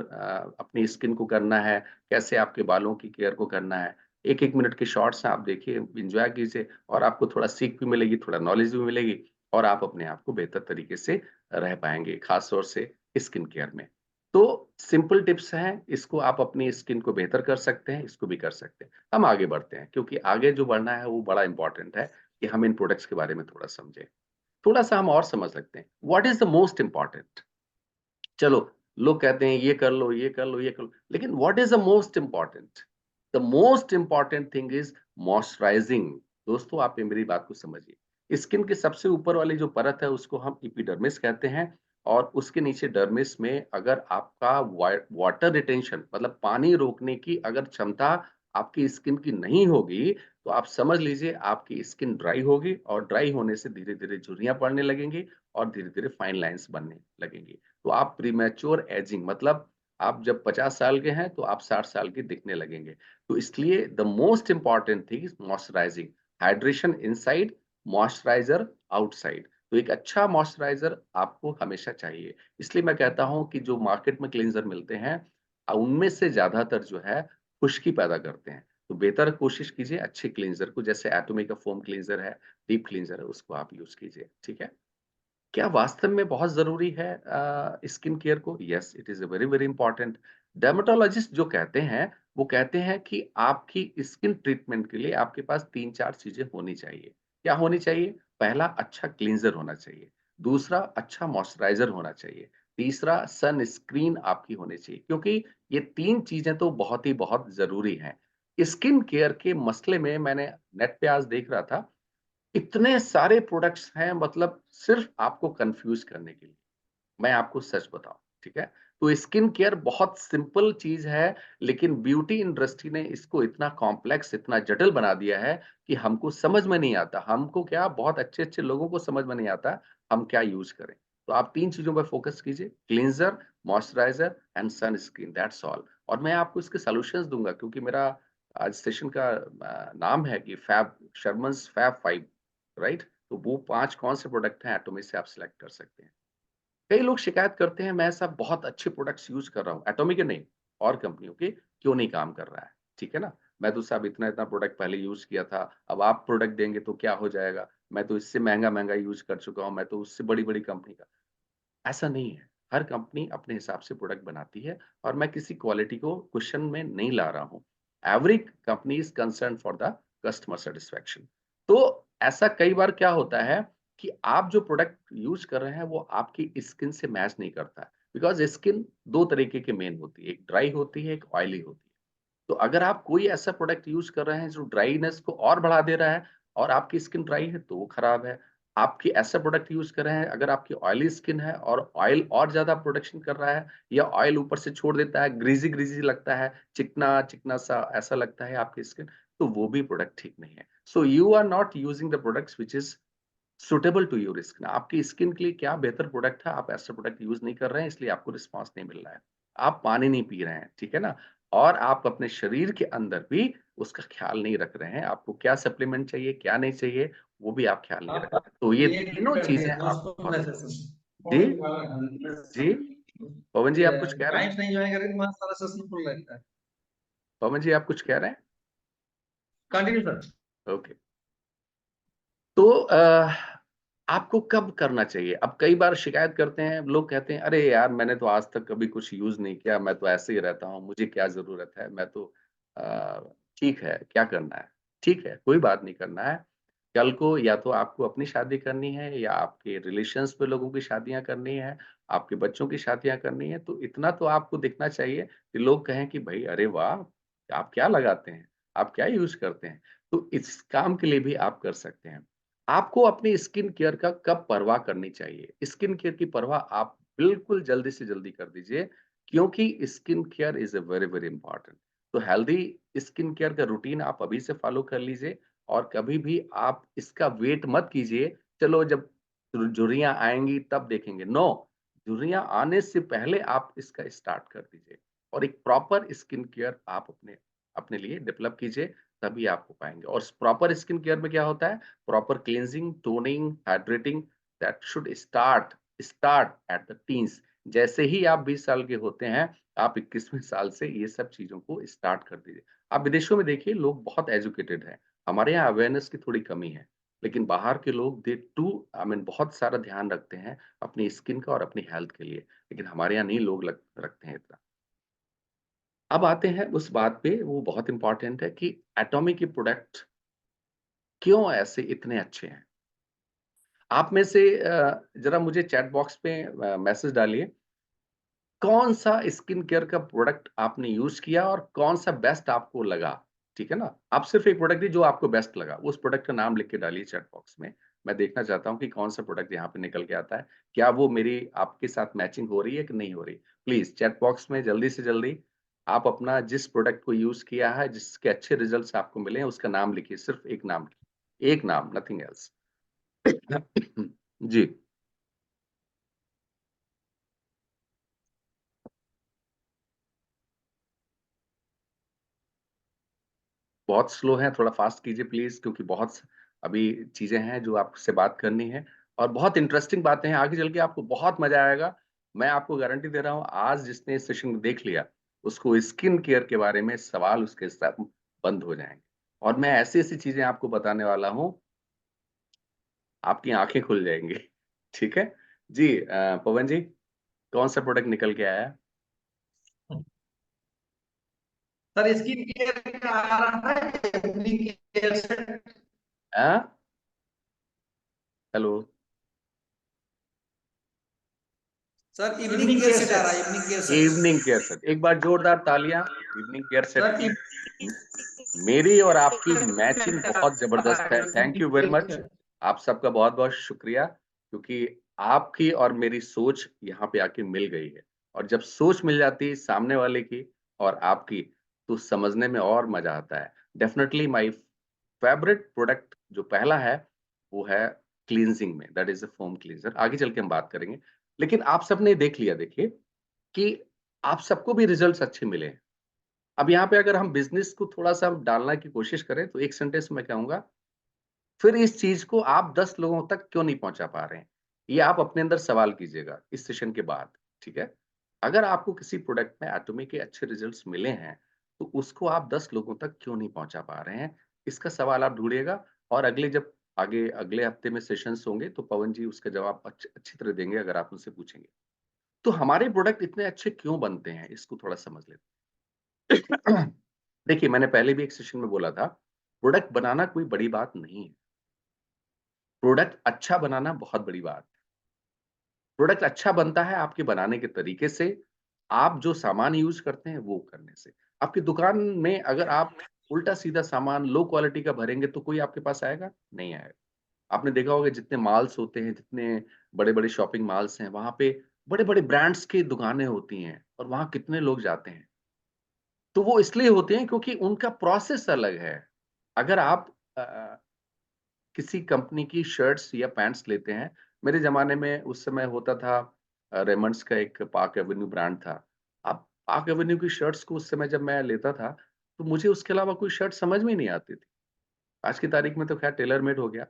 अपनी स्किन को करना है, कैसे आपके बालों की केयर को करना है। 1-1 मिनट के शॉर्ट्स हैं, आप देखिए, एन्जॉय कीजिए और आपको थोड़ा सीख भी मिलेगी, थोड़ा नॉलेज भी मिलेगी और आप अपने आप को बेहतर तरीके से रह पाएँगे, खास तौर से स्किन केयर में। तो सिंपल टिप्स हैं, इसको आप अपनी स्किन को बेहतर कर सकते हैं, इसको भी कर सकते हैं। हम आगे बढ़ते हैं क्योंकि आगे जो बढ़ना है वो बड़ा इम्पोर्टेंट है कि हम इन प्रोडक्ट्स के बारे में थोड़ा समझें। थोड़ा-सा हम और समझ सकते हैं। What is the most important? चलो, लोग कहते हैं ये कर लो, ये कर लो, ये कर लो, लेकिन what is the most important? The most important thing is moisturising. दोस्तों, आप ये मेरी बात को समझिए। स्किन के सबसे ऊपर वाली जो परत है उसको हम एपिडर्मिस कहते हैं और उसके नीचे डर्मिस में अगर आपका वाटर रिटेंशन मतलब पानी रोकने की अगर क्षमता आपकी स्किन की नहीं होगी, तो आप समझ लीजिए आपकी स्किन ड्राई होगी और ड्राई होने से धीरे-धीरे झुर्रियाँ पड़ने लगेंगी और धीरे-धीरे फाइन लाइन्स बनने लगेंगी। तो आप प्रीमैच्योर एजिंग मतलब आप जब 50 साल के हैं, तो आप 60 साल के दिखने लगेंगे। तो इसलिए the most important thing is moisturising, hydration inside, moisturiser outside. तो एक अच्छा मॉइस्चराइज़र आपको हमेशा चाहिए। इसलिए मैं कहता हूँ कि जो मार्केट में क्लींज़र मिलते हैं उनमें से ज़्यादातर जो है खुश्की पैदा करते हैं। तो बेहतर कोशिश कीजिए अच्छे क्लींज़र को जैसे एटॉमी का फ़ोम क्लींज़र है, डीप क्लींज़र है, उसको आप यूज़ कीजिए। ठीक है? क्या वास्तव में बहुत ज़रूरी है स्किन केयर को? Yes, it is a very, very important. Dermatologist जो कहते हैं, वो कहते हैं कि आपकी स्किन ट्रीटमेंट के लिए आपके पास 3-4 चीज़ें होनी चाहिए। क्या होनी चाहिए? पहला अच्छा क्लींज़र होना चाहिए, दूसरा अच्छा मॉइस्चराइज़र होना चाहिए, तीसरा सनस्क्रीन आपकी होनी चाहिए क्योंकि ये 3 चीज़ें तो बहुत ही बहुत ज़रूरी हैं। स्किन केयर के मसले में मैंने नेट पे आज देख रहा था इतने सारे प्रोडक्ट्स हैं मतलब सिर्फ़ आपको कन्फ्यूज़ करने के लिए। मैं आपको सच बताऊँ, ठीक है? तो स्किन केयर बहुत सिंपल चीज़ है, लेकिन ब्यूटी इंडस्ट्री ने इसको इतना कॉम्प्लेक्स, इतना जटिल बना दिया है कि हमको समझ में नहीं आता। हमको क्या बहुत अच्छे-अच्छे लोगों को समझ में नहीं आता, हम क्या यूज़ करें। तो आप 3 चीज़ों पर फ़ोकस कीजिए, cleanser, moisturiser and sunscreen that's all. और मैं आपको इसके सॉल्यूशंस दूँगा क्योंकि मेरा आज सेशन का नाम है कि शर्मन्स फैब 5 राइट? तो वो 5 कौन से प्रोडक्ट हैं एटॉमी से आप सिलेक्ट कर सकते हैं। कई लोग शिकायत करते हैं मैं साहब बहुत अच्छे प्रोडक्ट्स यूज़ कर रहा हूँ, एटॉमी के नहीं और कंपनियों के, क्यों नहीं काम कर रहा है? ठीक है ना? मैं तो साहब इतना-इतना प्रोडक्ट पहले यूज़ किया था, अब आप प्रोडक्ट देंगे तो क्या हो जाएगा? मैं तो इससे महँगा-महँगा यूज़ कर चुका हूँ, मैं तो उससे बड़ी-बड़ी कंपनी का ऐसा नहीं है। हर कंपनी अपने हिसाब से प्रोडक्ट बनाती है और मैं किसी क्वालिटी को क्वेश्चन में नहीं ला रहा हूँ। Every company is concern for the customer satisfaction. तो ऐसा कई बार क्या होता है कि आप जो प्रोडक्ट यूज कर रहे हैं वो आपकी स्किन से मैच नहीं करता है, बिकॉज स्किन दो तरीके की मेन होती है, एक ड्राई होती है, एक ऑयली होती है। तो अगर आप कोई ऐसा प्रोडक्ट यूज कर रहे हैं जो ड्राइनेस को और बढ़ा दे रहा है और आपकी स्किन ड्राई है तो वो खराब है। आपकी ऐसा प्रोडक्ट यूज कर रहे हैं अगर आपकी ऑयली स्किन है और ऑयल और ज्यादा प्रोडक्शन कर रहा है या ऑयल ऊपर से छोड़ देता है, ग्रीजी ग्रीजी लगता है, चिकना चिकना सा ऐसा लगता है आपकी स्किन, तो वो भी प्रोडक्ट ठीक नहीं है। So you are not using the products which is suitable to your skin. आपकी स्किन के लिए क्या बेहतर प्रोडक्ट है, आप ऐसा प्रोडक्ट यूज नहीं कर रहे हैं, इसलिए आपको रिस्पॉन्स नहीं मिल रहा है। आप पानी नहीं पी रहे हैं, ठीक है ना? और आप अपने शरीर के अंदर भी उसका ख्याल नहीं रख रहे हैं। आपको क्या सप्लीमेंट चाहिए, क्या नहीं चाहिए, वो भी आप ख्याल नहीं रख आप रहे हैं। तो ये ये तीनों करते चीजें हैं आप दोस्तों बहुत। में सेशन जी, जी, पवन जी आप कुछ कह रहे हैं? टाइम्स नहीं ज्वाइन करेंगे तुम्हारा सारा सेशन फुल रहता है। पवन जी आप कुछ कह रहे हैं? Continue sir. ओके। तो आपको कब करना चाहिए? अब कई बार शिकायत करते हैं लोग, कहते हैं अरे यार मैंने तो आज तक कभी कुछ यूज नहीं किया, मैं तो ऐसे ही रहता हूँ, मुझे क्या जरूरत है, मैं तो अ, ठीक है, क्या करना है? ठीक है, कोई बात नहीं करना है। कल को या तो आपको अपनी शादी करनी है या आपके रिलेशंस में लोगों की शादियां करनी है, आपके बच्चों की शादियां करनी है, तो इतना तो आपको दिखना चाहिए कि लोग कहें कि भाई अरे वाह, आप क्या लगाते हैं, आप क्या यूज करते हैं। तो इस काम के लिए भी आप कर सकते हैं। आपको अपनी स्किन केयर का कब परवाह करनी चाहिए? स्किन केयर की परवाह आप बिल्कुल जल्दी से जल्दी कर दीजिए, क्योंकि skin care is a very, very important. तो हेल्दी स्किन केयर का रूटीन आप अभी से फॉलो कर लीजिए और कभी भी आप इसका वेट मत कीजिए, चलो जब झुर्रियाँ आएँगी तब देखेंगे। नो, झुर्रियाँ आने से पहले आप इसका स्टार्ट कर दीजिए और एक प्रॉपर स्किन केयर आप अपने अपने लिए डेवलप कीजिए, तभी आप हो पाएँगे। और प्रॉपर स्किन केयर में क्या होता है? Proper cleansing, toning, hydrating, that should start at the teens. जैसे ही आप 20 साल के होते हैं, आप 21वें साल से ये सब चीज़ों को स्टार्ट कर दीजिए। आप विदेशों में देखिए लोग बहुत एजुकेटेड हैं, हमारे यहाँ अवेयरनेस की थोड़ी कमी है, लेकिन बाहर के लोग दे टू आई मीन बहुत सारा ध्यान रखते हैं अपनी स्किन का और अपनी हेल्थ के लिए, लेकिन हमारे यहाँ नहीं लोग रखते हैं इतना। अब आते हैं उस बात पे, वो बहुत इंपॉर्टेंट है कि एटॉमी के प्रोडक्ट क्यों ऐसे इतने अच्छे हैं? आप में से ज़रा मुझे चैट बॉक्स पे मैसेज डालिए, कौन-सा स्किन केयर का प्रोडक्ट आपने यूज़ किया और कौन-सा बेस्ट आपको लगा? ठीक है ना? आप सिर्फ़ एक प्रोडक्ट जो आपको बेस्ट लगा, उस प्रोडक्ट का नाम लिख के डालिए चैट बॉक्स में। मैं देखना चाहता हूँ कि कौन-सा प्रोडक्ट यहाँ पे निकल के आता है। क्या वो मेरी आपके साथ मैचिंग हो रही है कि नहीं हो रही? प्लीज़ चैट बॉक्स में जल्दी से जल्दी आप अपना जिस प्रोडक्ट को यूज़ किया है, जिसके अच्छे रिज़ल्ट्स आपको मिले हैं, उसका नाम लिखिए, सिर्फ़ एक नाम। एक नाम, नथिंग एल्स। जी, बहुत स्लो है, थोड़ा फ़ास्ट कीजिए प्लीज़, क्योंकि बहुत अभी चीज़ें हैं जो आपसे बात करनी है और बहुत इंटरेस्टिंग बातें हैं, आगे चल के आपको बहुत मज़ा आएगा। मैं आपको गारंटी दे रहा हूँ, आज जिसने इस सेशन को देख लिया, उसको स्किन केयर के बारे में सवाल उसके साथ बंद हो जाएँगे और मैं ऐसी-ऐसी चीज़ें आपको बताने वाला हूँ, आपकी आँखें खुल जाएँगी। ठीक है? जी पवन जी, कौन-सा प्रोडक्ट निकल के आया? सर स्किन केयर का आ रहा है, इवनिंग केयर सेट। हाँ? Hello? Sir evening care set आ रहा है, evening care set. Evening care set. एक बार जोरदार तालियाँ इवनिंग केयर सेट सर की। म मेरी और आपकी मैचिंग बहुत ज़बरदस्त है। Thank you very much. आप सबका बहुत-बहुत शुक्रिया, क्योंकि आपकी और मेरी सोच यहाँ पे आके मिल गई है और जब सोच मिल जाती है सामने वाले की और आपकी, तो समझने में और मज़ा आता है। डेफिनिटली माय फेवरेट प्रोडक्ट जो पहला है, वो है क्लींजिंग में, that is a foam cleanser. आगे चल के हम बात करेंगे। लेकिन आप सबने देख लिया देखिए कि आप सबको भी रिजल्ट्स अच्छे मिले हैं। अब यहाँ पे अगर हम बिज़नेस को थोड़ा-सा डालने की कोशिश करें तो एक सेंटेंस में कहूँगा, फिर इस चीज़ को आप 10 लोगों तक क्यों नहीं पहुँचा पा रहे हैं? ये आप अपने अंदर सवाल कीजिएगा इस सेशन के बाद, ठीक है? अगर आपको किसी प्रोडक्ट में एटॉमी के अच्छे रिजल्ट्स मिले हैं, तो उसको आप 10 लोगों तक क्यों नहीं पहुँचा पा रहे हैं? इसका सवाल आप ढूँढिएगा और अगले हफ्ते में सेशंस होंगे तो पवन जी उसका जवाब अच्छी तरह देंगे अगर आप उनसे पूछेंगे। तो हमारे प्रोडक्ट इतने अच्छे क्यों बनते हैं, इसको थोड़ा समझ लेते हैं। देखिए, मैंने पहले भी एक सेशन में बोला था, प्रोडक्ट बनाना कोई बड़ी बात नहीं है। प्रोडक्ट अच्छा बनाना बहुत बड़ी बात है। प्रोडक्ट अच्छा बनता है आपके बनाने के तरीके से, आप जो सामान यूज़ करते हैं वो करने से। आपकी दुकान में अगर आप उल्टा-सीधा सामान लो क्वालिटी का भरेंगे तो कोई आपके पास आएगा? नहीं आएगा। आपने देखा होगा जितने मॉल्स होते हैं, जितने बड़े-बड़े शॉपिंग मॉल्स हैं, वहाँ पे बड़े-बड़े ब्रांड्स की दुकानें होती हैं और वहाँ कितने लोग जाते हैं। तो वो इसलिए होते हैं क्योंकि उनका प्रोसेस अलग है। अगर आप किसी कंपनी की शर्ट्स या पैंट्स लेते हैं, मेरे ज़माने में उस समय होता था रेमंड्स का एक पार्क एवेन्यू ब्रांड था। अब पार्क एवेन्यू की शर्ट्स को उस समय जब मैं लेता था, तो मुझे उसके अलावा कोई शर्ट समझ में ही नहीं आती थी। आज की तारीख में तो ख़ैर टेलर मेड हो गया।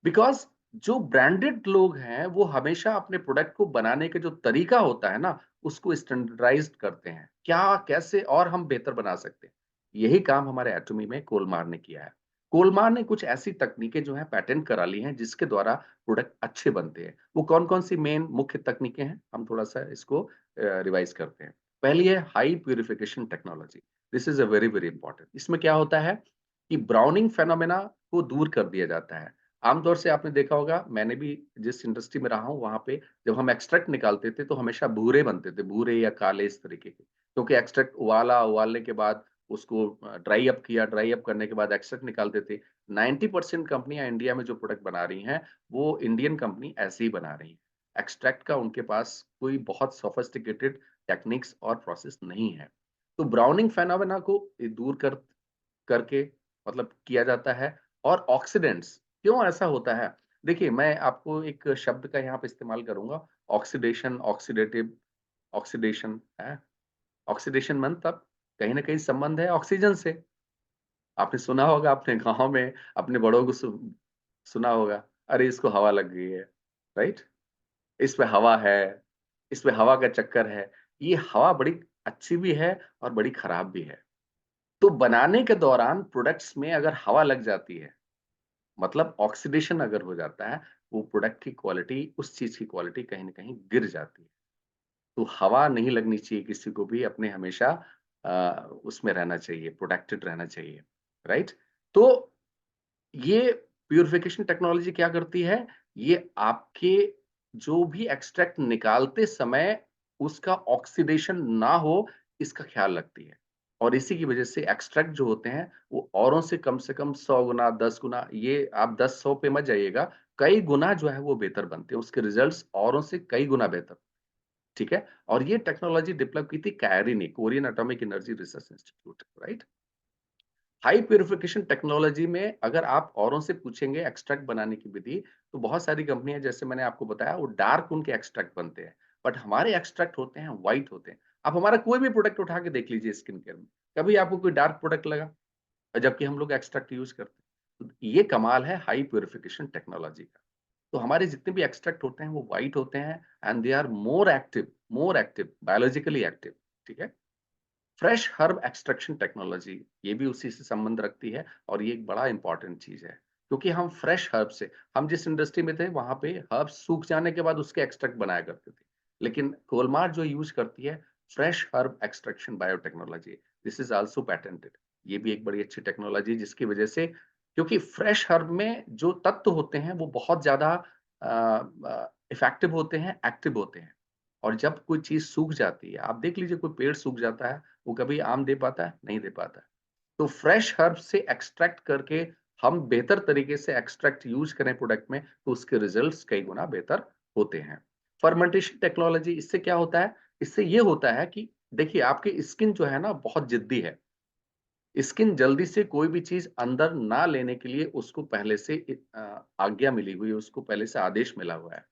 बिकॉज़ जो ब्रांडेड लोग हैं, वो हमेशा अपने प्रोडक्ट को बनाने का जो तरीका होता है ना, उसको स्टैंडर्डाइज़्ड करते हैं। क्या, कैसे और हम बेहतर बना सकते हैं। यही काम हमारे एटमी में कोलमार ने किया है। कोलमार ने कुछ ऐसी तकनीकें जो हैं पैटेंट करा ली हैं, जिसके द्वारा प्रोडक्ट अच्छे बनते हैं। वो कौन-कौन सी मेन मुख्य तकनीकें हैं, हम थोड़ा-सा इसको रिवाइज़ करते हैं। पहली है high purification technology. This is a very, very important. इसमें क्या होता है कि ब्राउनिंग फिनोमेना को दूर कर दिया जाता है। आमतौर से आपने देखा होगा, मैंने भी जिस इंडस्ट्री में रहा हूँ, वहाँ पे जब हम एक्सट्रैक्ट निकालते थे, तो हमेशा भूरे बनते थे, भूरे या काले इस तरीके के। क्योंकि एक्सट्रैक्ट उबाला, उबालने के बाद उसको ड्राई अप किया, ड्राई अप करने के बाद एक्सट्रैक्ट निकालते थे। 90% कंपनियाँ इंडिया में जो प्रोडक्ट बना रही हैं, वो इंडियन कंपनी ऐसे ही बना रही हैं। एक्सट्रैक्ट का उनके पास कोई बहुत सोफिस्टिकेटेड टेक्निक्स और प्रोसेस नहीं है। तो ब्राउनिंग फिनोमेना को दूर करके मतलब किया जाता है और ऑक्सीडेंट्स क्यों ऐसा होता है? देखिए, मैं आपको एक शब्द का यहाँ पे इस्तेमाल करूँगा, ऑक्सीडेशन, ऑक्सीडेटिव, ऑक्सीडेशन, हैं? ऑक्सीडेशन मतलब कहीं न कहीं संबंध है ऑक्सीजन से। आपने सुना होगा अपने गाँव में अपने बड़ों को सुना होगा, "अरे! इसको हवा लग गई है।" राइट? "इसमें हवा है, इसमें हवा का चक्कर है।" ये हवा बड़ी अच्छी भी है और बड़ी खराब भी है। तो बनाने के दौरान प्रोडक्ट्स में अगर हवा लग जाती है, मतलब ऑक्सीडेशन अगर हो जाता है, वो प्रोडक्ट की क्वालिटी, उस चीज़ की क्वालिटी कहीं न कहीं गिर जाती है। तो हवा नहीं लगनी चाहिए किसी को भी, अपने हमेशा उसमें रहना चाहिए, प्रोटेक्टेड रहना चाहिए, राइट? तो ये प्यूरिफिकेशन टेक्नोलॉजी क्या करती है? ये आपके जो भी एक्सट्रैक्ट निकालते समय उसका ऑक्सीडेशन ना हो, इसका ख़्याल रखती है। और इसी की वज़ह से एक्सट्रैक्ट जो होते हैं, वो औरों से कम 100 गुना, 10 गुना, ये आप 10-100 पे मत जाइएगा, कई गुना जो है वो बेहतर बनते हैं। उसके रिज़ल्ट्स औरों से कई गुना बेहतर, ठीक है? और ये टेक्नोलॉजी डेवलप की थी कैरी ने, Korean atomic energy research institute, right? High purification technology में अगर आप औरों से पूछेंगे एक्सट्रैक्ट बनाने की विधि, तो बहुत सारी कंपनियाँ जैसे मैंने आपको बताया वो डार्क उनके एक्सट्रैक्ट बनते हैं। बट हमारे एक्सट्रैक्ट होते हैं व्हाइट होते हैं। आप हमारा कोई भी प्रोडक्ट उठा के देख लीजिए स्किन केयर में, कभी आपको कोई डार्क प्रोडक्ट लगा? जबकि हम लोग एक्सट्रैक्ट यूज़ करते हैं। तो ये कमाल है हाई प्यूरिफिकेशन टेक्नोलॉजी का। तो हमारे जितने भी एक्सट्रैक्ट होते हैं वो व्हाइट होते हैं and they are more active, biologically active, ठीक है? फ्रेश हर्ब एक्सट्रैक्शन टेक्नोलॉजी ये भी उसी से संबंध रखती है और ये एक बड़ा इंपॉर्टेंट चीज़ है। क्योंकि हम फ्रेश हर्ब से हम जिस इंडस्ट्री में थे वहाँ पे हर्ब्स सूख जाने के बाद उसके एक्सट्रैक्ट बनाया करते थे। लेकिन कोलमार जो यूज़ करती है fresh herb extraction biotechnology, this is also patented. ये भी एक बड़ी अच्छी टेक्नोलॉजी है जिसकी वजह से क्योंकि फ्रेश हर्ब में जो तत्व होते हैं वो बहुत ज़्यादा इफेक्टिव होते हैं, एक्टिव होते हैं। और जब कोई चीज़ सूख जाती है, आप देख लीजिए कोई पेड़ सूख जाता है, वो कभी आम दे पाता है? नहीं दे पाता है। तो फ्रेश हर्ब से एक्सट्रैक्ट करके हम बेहतर तरीके से एक्सट्रैक्ट यूज़ करें प्रोडक्ट में, तो उसके रिज़ल्ट्स कई गुना बेहतर होते हैं। फर्मेंटेशन टेक्नोलॉजी इससे क्या होता है? इससे ये होता है कि देखिए आपकी स्किन जो है ना बहुत ज़िद्दी है। स्किन जल्दी से कोई भी चीज़ अंदर ना लेने के लिए उसको पहले से आज्ञा मिली हुई है, उसको पहले से आदेश मिला हुआ है।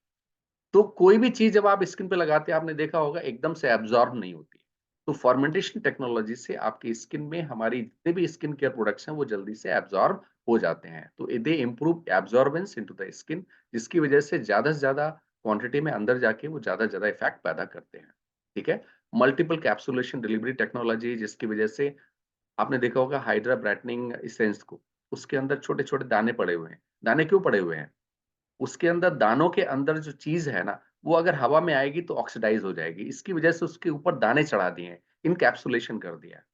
तो कोई भी चीज़ जब आप स्किन पे लगाते हैं, आपने देखा होगा एकदम से एब्ज़ॉर्ब नहीं होती। तो फर्मेंटेशन टेक्नोलॉजी से आपकी स्किन में हमारी जितने भी स्किन केयर प्रोडक्ट्स हैं, वो जल्दी से एब्ज़ॉर्ब हो जाते हैं। तो they improve absorbance into the skin जिसकी वजह से ज़्यादा क्वांटिटी में अंदर जाके वो ज़्यादा इफ़ेक्ट पैदा करते हैं। ठीक है? मल्टीपल कैप्सूलेशन डिलीवरी टेक्नोलॉजी जिसकी वजह से आपने देखा होगा हाइड्रा ब्राइटनिंग एसेंस को, उसके अंदर छोटे-छोटे दाने पड़े हुए हैं। दाने क्यों पड़े हुए हैं? उसके अंदर दानों के अंदर जो चीज़ है ना, वो अगर हवा में आएगी तो ऑक्सीडाइज हो जाएगी। इसकी वजह से उसके ऊपर दाने चढ़ा दिए हैं, इनकैप्सुलेशन कर दिया है।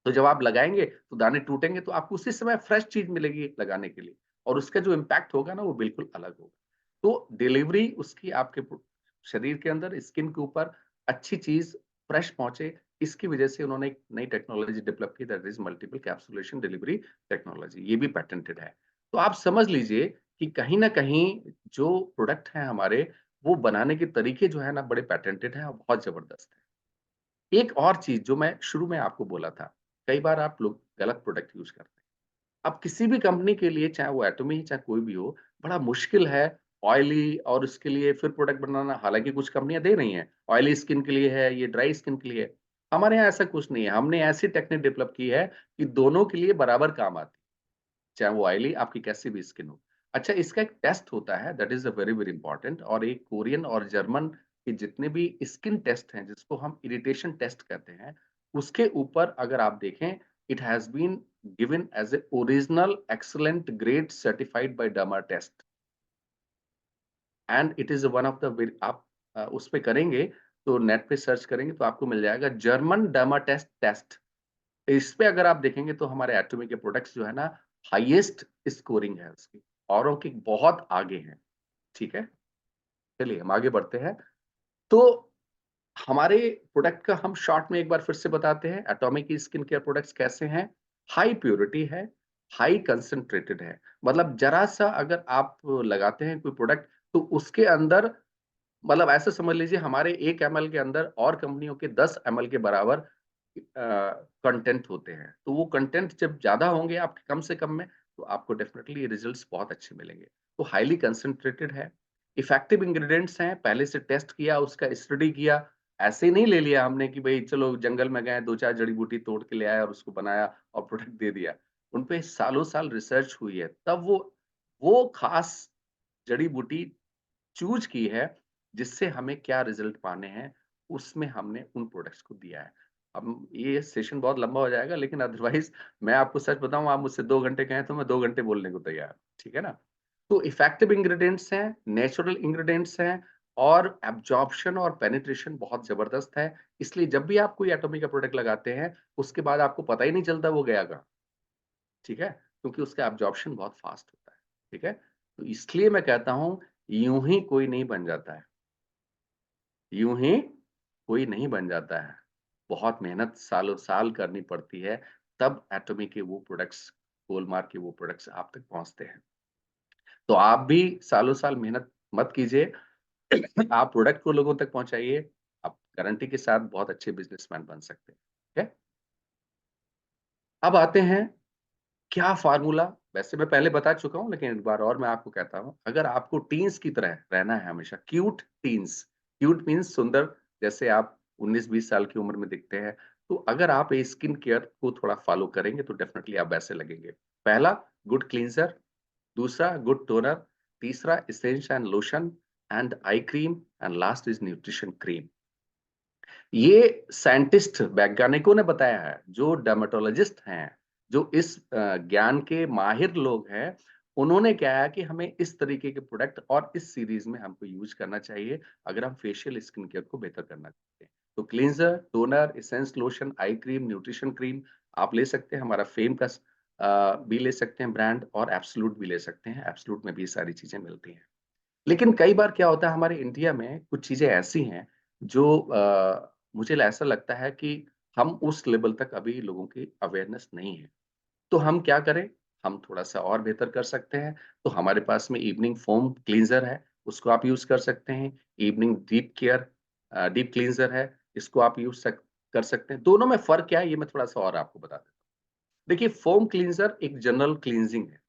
तो जब आप लगाएँगे तो दाने टूटेंगे तो आपको उसी समय फ्रेश चीज़ मिलेगी लगाने के लिए, और उसका जो इम्पैक्ट होगा ना वो बिल्कुल अलग होगा। तो डिलीवरी उसकी आपके शरीर के अंदर, स्किन के ऊपर अच्छी चीज़ फ्रेश पहुँचे, इसकी वजह से उन्होंने एक नई टेक्नोलॉजी डेवलप की, that is multiple capsulation delivery technology. ये भी पैटेंटेड है। तो आप समझ लीजिए कि कहीं न कहीं जो प्रोडक्ट हैं हमारे, वो बनाने के तरीके जो है ना बड़े पैटेंटेड हैं और बहुत ज़बरदस्त हैं। एक और चीज़ जो मैं शुरू में आपको बोला था, कई बार आप लोग गलत प्रोडक्ट यूज़ करते हैं। अब किसी भी कंपनी के लिए, चाहे वो एटॉमी चाहे कोई भी हो, बड़ा मुश्किल है ऑयली और उसके लिए फिर प्रोडक्ट बनाना। हालाँकि कुछ कंपनियाँ दे रही हैं, ऑयली स्किन के लिए है, ये ड्राई स्किन के लिए है। हमारे यहाँ ऐसा कुछ नहीं है। हमने ऐसी टेक्निक डेवलप की है कि दोनों के लिए बराबर काम आती है, चाहे वो ऑयली आपकी कैसी भी स्किन हो। अच्छा, इसका एक टेस्ट होता है, that is a very, very important, और एक कोरियन और जर्मन के जितने भी स्किन टेस्ट हैं, जिसको हम इरिटेशन टेस्ट कहते हैं, उसके ऊपर अगर आप देखें, it has been given as a original excellent grade certified by derma test, and it is one of the very, आप उस पे करेंगे, तो नेट पे सर्च करेंगे तो आपको मिल जाएगा जर्मन डर्मा टेस्ट टेस्ट। इस पे अगर आप देखेंगे तो हमारे एटॉमी के प्रोडक्ट्स जो है ना, हाईएस्ट स्कोरिंग है उसकी, औरों के बहुत आगे हैं, ठीक है? चलिए हम आगे बढ़ते हैं। तो हमारे प्रोडक्ट का हम शॉर्ट में एक बार फिर से बताते हैं, एटॉमी की स्किन केयर प्रोडक्ट्स कैसे हैं? हाई प्योरिटी है, हाई कंसंट्रेटेड है, मतलब ज़रा-सा अगर आप लगाते हैं कोई प्रोडक्ट, तो उसके अंदर, मतलब ऐसे समझ लीजिए हमारे 1 एमएल के अंदर और कंपनियों के 10 एमएल के बराबर कंटेंट होते हैं। तो वो कंटेंट जब ज़्यादा होंगे आपके कम से कम में, तो आपको डेफिनिटली रिजल्ट्स बहुत अच्छे मिलेंगे। तो हाइली कंसंट्रेटेड है, इफेक्टिव इंग्रीडिएंट्स हैं, पहले से टेस्ट किया, उसका स्टडी किया। ऐसे ही नहीं ले लिया हमने कि भई चलो जंगल में गए, 2-4 जड़ी-बूटी तोड़ के ले आए और उसको बनाया और प्रोडक्ट दे दिया। उन पे सालों-साल रिसर्च हुई है, तब वो खास जड़ी-बूटी चूज़ की है, जिससे हमें क्या रिज़ल्ट पाने हैं, उसमें हमने उन प्रोडक्ट्स को दिया है। अब ये सेशन बहुत लंबा हो जाएगा, लेकिन अदरवाइज़ मैं आपको सच बताऊँ, आप मुझसे 2 घंटे कहें तो मैं 2 घंटे बोलने को तैयार हूँ, ठीक है ना? तो इफेक्टिव इंग्रीडिएंट्स हैं, नेचुरल इंग्रीडिएंट्स हैं, और एब्ज़ॉर्प्शन और पेनिट्रेशन बहुत ज़बरदस्त है। इसलिए जब भी आप कोई एटॉमी का प्रोडक्ट लगाते हैं, उसके बाद आपको पता ही नहीं चलता वो गया कहाँ, ठीक है? क्योंकि उसका एब्ज़ॉर्प्शन बहुत फ़ास्ट होता है, ठीक है? तो इसलिए मैं कहता हूँ, यूँ ही कोई नहीं बन जाता है। यूँ ही कोई नहीं बन जाता है। बहुत मेहनत सालों-साल करनी पड़ती है, तब एटॉमी के वो प्रोडक्ट्स, हॉलमार्क के वो प्रोडक्ट्स आप तक पहुँचते हैं। तो आप भी सालों-साल मेहनत मत कीजिए, आप प्रोडक्ट को लोगों तक पहुँचाइए, आप गारंटी के साथ बहुत अच्छे बिज़नेसमैन बन सकते हैं, ठीक है? अब आते हैं, क्या फ़ॉर्मूला, वैसे मैं पहले बता चुका हूँ, लेकिन एक बार और मैं आपको कहता हूँ, अगर आपको टीन्स की तरह रहना है हमेशा, क्यूट टीन्स, क्यूट मीन्स सुंदर, जैसे आप 19-20 साल की उम्र में दिखते हैं, तो अगर आप ये स्किन केयर को थोड़ा फ़ॉलो करेंगे, तो डेफ़िनिटली आप वैसे लगेंगे। पहला, गुड क्लींज़र, दूसरा गुड टोनर, तीसरा essence and lotion and eye cream, and last is nutrition cream. ये साइंटिस्ट वैज्ञानिकों ने बताया है, जो डर्मेटोलॉजिस्ट हैं, जो इस ज्ञान के माहिर लोग हैं, उन्होंने क्या है कि हमें इस तरीके के प्रोडक्ट और इस सीरीज़ में हमको यूज़ करना चाहिए, अगर हम फेशियल स्किन केयर को बेहतर करना चाहते हैं। तो cleanser, toner, essence lotion, eye cream, nutrition cream आप ले सकते हैं, हमारा फेम का भी ले सकते हैं ब्रांड, और एब्सोल्यूट भी ले सकते हैं, एब्सोल्यूट में भी ये सारी चीज़ें मिलती हैं। लेकिन कई बार क्या होता है, हमारे इंडिया में कुछ चीज़ें ऐसी हैं जो मुझे ऐसा लगता है कि हम उस लेवल तक अभी लोगों की अवेयरनेस नहीं है। तो हम क्या करें? हम थोड़ा-सा और बेहतर कर सकते हैं। तो हमारे पास में इवनिंग फ़ोम क्लींज़र है, उसको आप यूज़ कर सकते हैं। इवनिंग डीप क्लींज़र है, इसको आप यूज़ सक कर सकते हैं। दोनों में फ़र्क क्या है, ये मैं थोड़ा-सा और आपको बता देता हूँ। देखिए, फ़ोम क्लींज़र एक जनरल क्लींजिंग है।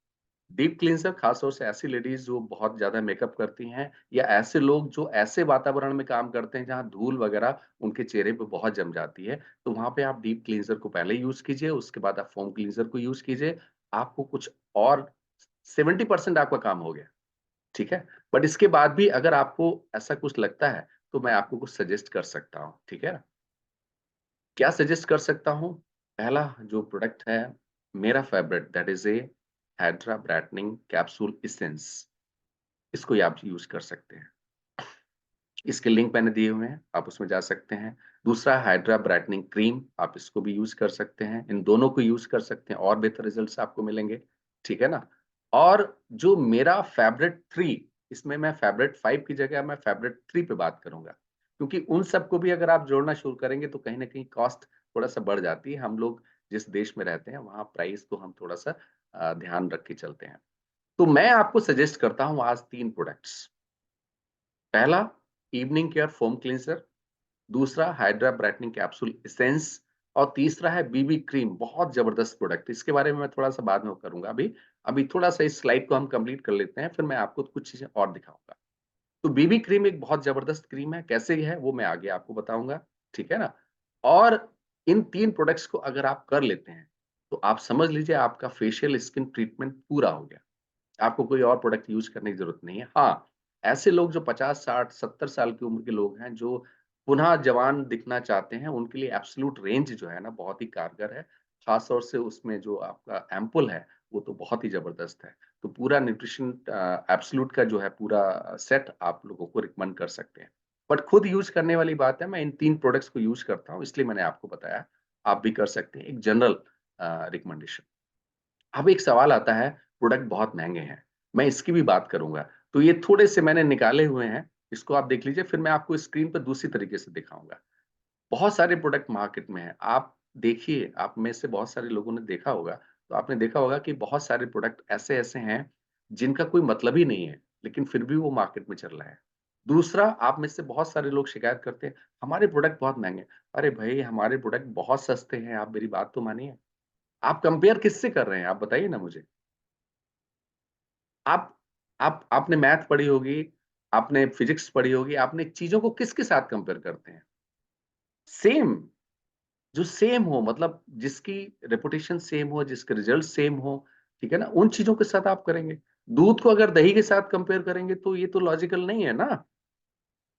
डीप क्लींजर खास तौर से ऐसी लेडीज़ जो बहुत ज़्यादा मेकअप करती हैं, या ऐसे लोग जो ऐसे वातावरण में काम करते हैं जहाँ धूल वगैरह उनके चेहरे पे बहुत जम जाती है, तो वहाँ पे आप डीप क्लींजर को पहले यूज़ कीजिए, उसके बाद आप फ़ोम क्लींजर को यूज़ कीजिए। आपको कुछ और 70% आपका काम हो गया, ठीक है? बट इसके बाद भी अगर आपको ऐसा कुछ लगता है, तो मैं आपको कुछ सजेस्ट कर सकता हूँ, ठीक है? क्या सजेस्ट कर सकता हूँ? पहला जो प्रोडक्ट है, मेरा favourite, that is a hydra brightening capsule essence, इसको ही आप यूज़ कर सकते हैं। इसके लिंक मैंने दिए हुए हैं, आप उसमें जा सकते हैं। दूसरा हाइड्रा ब्राइटनिंग क्रीम, आप इसको भी यूज कर सकते हैं, इन दोनों को यूज कर सकते हैं और बेहतर रिजल्ट्स आपको मिलेंगे, ठीक है ना। और जो मेरा फेवरेट 3, इसमें मैं फेवरेट 5 की जगह मैं फेवरेट 3 पे बात करूंगा, क्योंकि उन सबको भी अगर आप जोड़ना शुरू करेंगे तो कहीं ना कहीं कॉस्ट थोड़ा सा बढ़ जाती है। हम लोग जिस देश में रहते हैं वहाँ प्राइस को हम थोड़ा सा ध्यान रख के चलते हैं। तो मैं आपको सजेस्ट करता हूँ आज 3 प्रोडक्ट्स। पहला, इवनिंग केयर फोम क्लींजर। दूसरा, हाइड्रा ब्राइटनिंग कैप्सूल एसेंस। और तीसरा है बीबी क्रीम, बहुत जबरदस्त प्रोडक्ट। इसके बारे में मैं थोड़ा सा बाद में करूंगा। अभी अभी थोड़ा सा इस स्लाइड को हम कंप्लीट कर लेते हैं, फिर मैं आपको कुछ चीजें और दिखाऊंगा। तो बीबी क्रीम एक बहुत जबरदस्त क्रीम है, कैसे है वो मैं आगे आपको बताऊंगा, ठीक है ना। और इन 3 प्रोडक्ट्स को अगर आप कर लेते हैं तो आप समझ लीजिए आपका फेशियल स्किन ट्रीटमेंट पूरा हो गया। आपको कोई और प्रोडक्ट यूज करने की जरूरत नहीं है। हाँ, ऐसे लोग जो 50, 60, 70 साल की उम्र के लोग हैं, जो पुनः जवान दिखना चाहते हैं, उनके लिए एब्सोल्यूट रेंज जो है ना बहुत ही कारगर है। खास तौर से उसमें जो आपका एम्पुल है वो तो बहुत ही जबरदस्त है। तो पूरा न्यूट्रिशन एब्सोल्यूट का जो है पूरा सेट आप लोगों को रिकमेंड कर सकते हैं। बट खुद यूज करने वाली बात है, मैं इन 3 प्रोडक्ट्स को यूज करता हूँ, इसलिए मैंने आपको बताया। आप भी कर सकते हैं, एक जनरल रिकमेंडेशन। अब एक सवाल आता है, प्रोडक्ट बहुत महंगे हैं, मैं इसकी भी बात करूंगा। तो ये थोड़े से मैंने निकाले हुए हैं, इसको आप देख लीजिए, फिर मैं आपको स्क्रीन पर दूसरी तरीके से दिखाऊंगा। बहुत सारे प्रोडक्ट मार्केट में हैं, आप देखिए, आप में से बहुत सारे लोगों ने देखा होगा, तो आपने देखा होगा कि बहुत सारे प्रोडक्ट ऐसे-ऐसे हैं, जिनका कोई मतलब ही नहीं है, लेकिन फिर भी वो मार्केट में चल रहा है। दूसरा, आप में से बहुत सारे लोग शिकायत करते हैं, हमारे प्रोडक्ट बहुत महँगे हैं। अरे भई, हमारे प्रोडक्ट बहुत सस्ते हैं, आप मेरी बात तो मानिए। आप कंपेयर किससे कर रहे हैं? आप बताइए ना मुझे। आप आपने मैथ पढ़ी होगी, आपने फिजिक्स पढ़ी होगी, आपने चीज़ों को किसके साथ कंपेयर करते हैं? सेम, जो सेम हो, मतलब जिसकी रेपुटेशन सेम हो, जिसके रिजल्ट सेम हो, ठीक है ना? उन चीज़ों के साथ आप करेंगे। दूध को अगर दही के साथ कंपेयर करेंगे तो ये तो लॉजिकल नहीं है ना।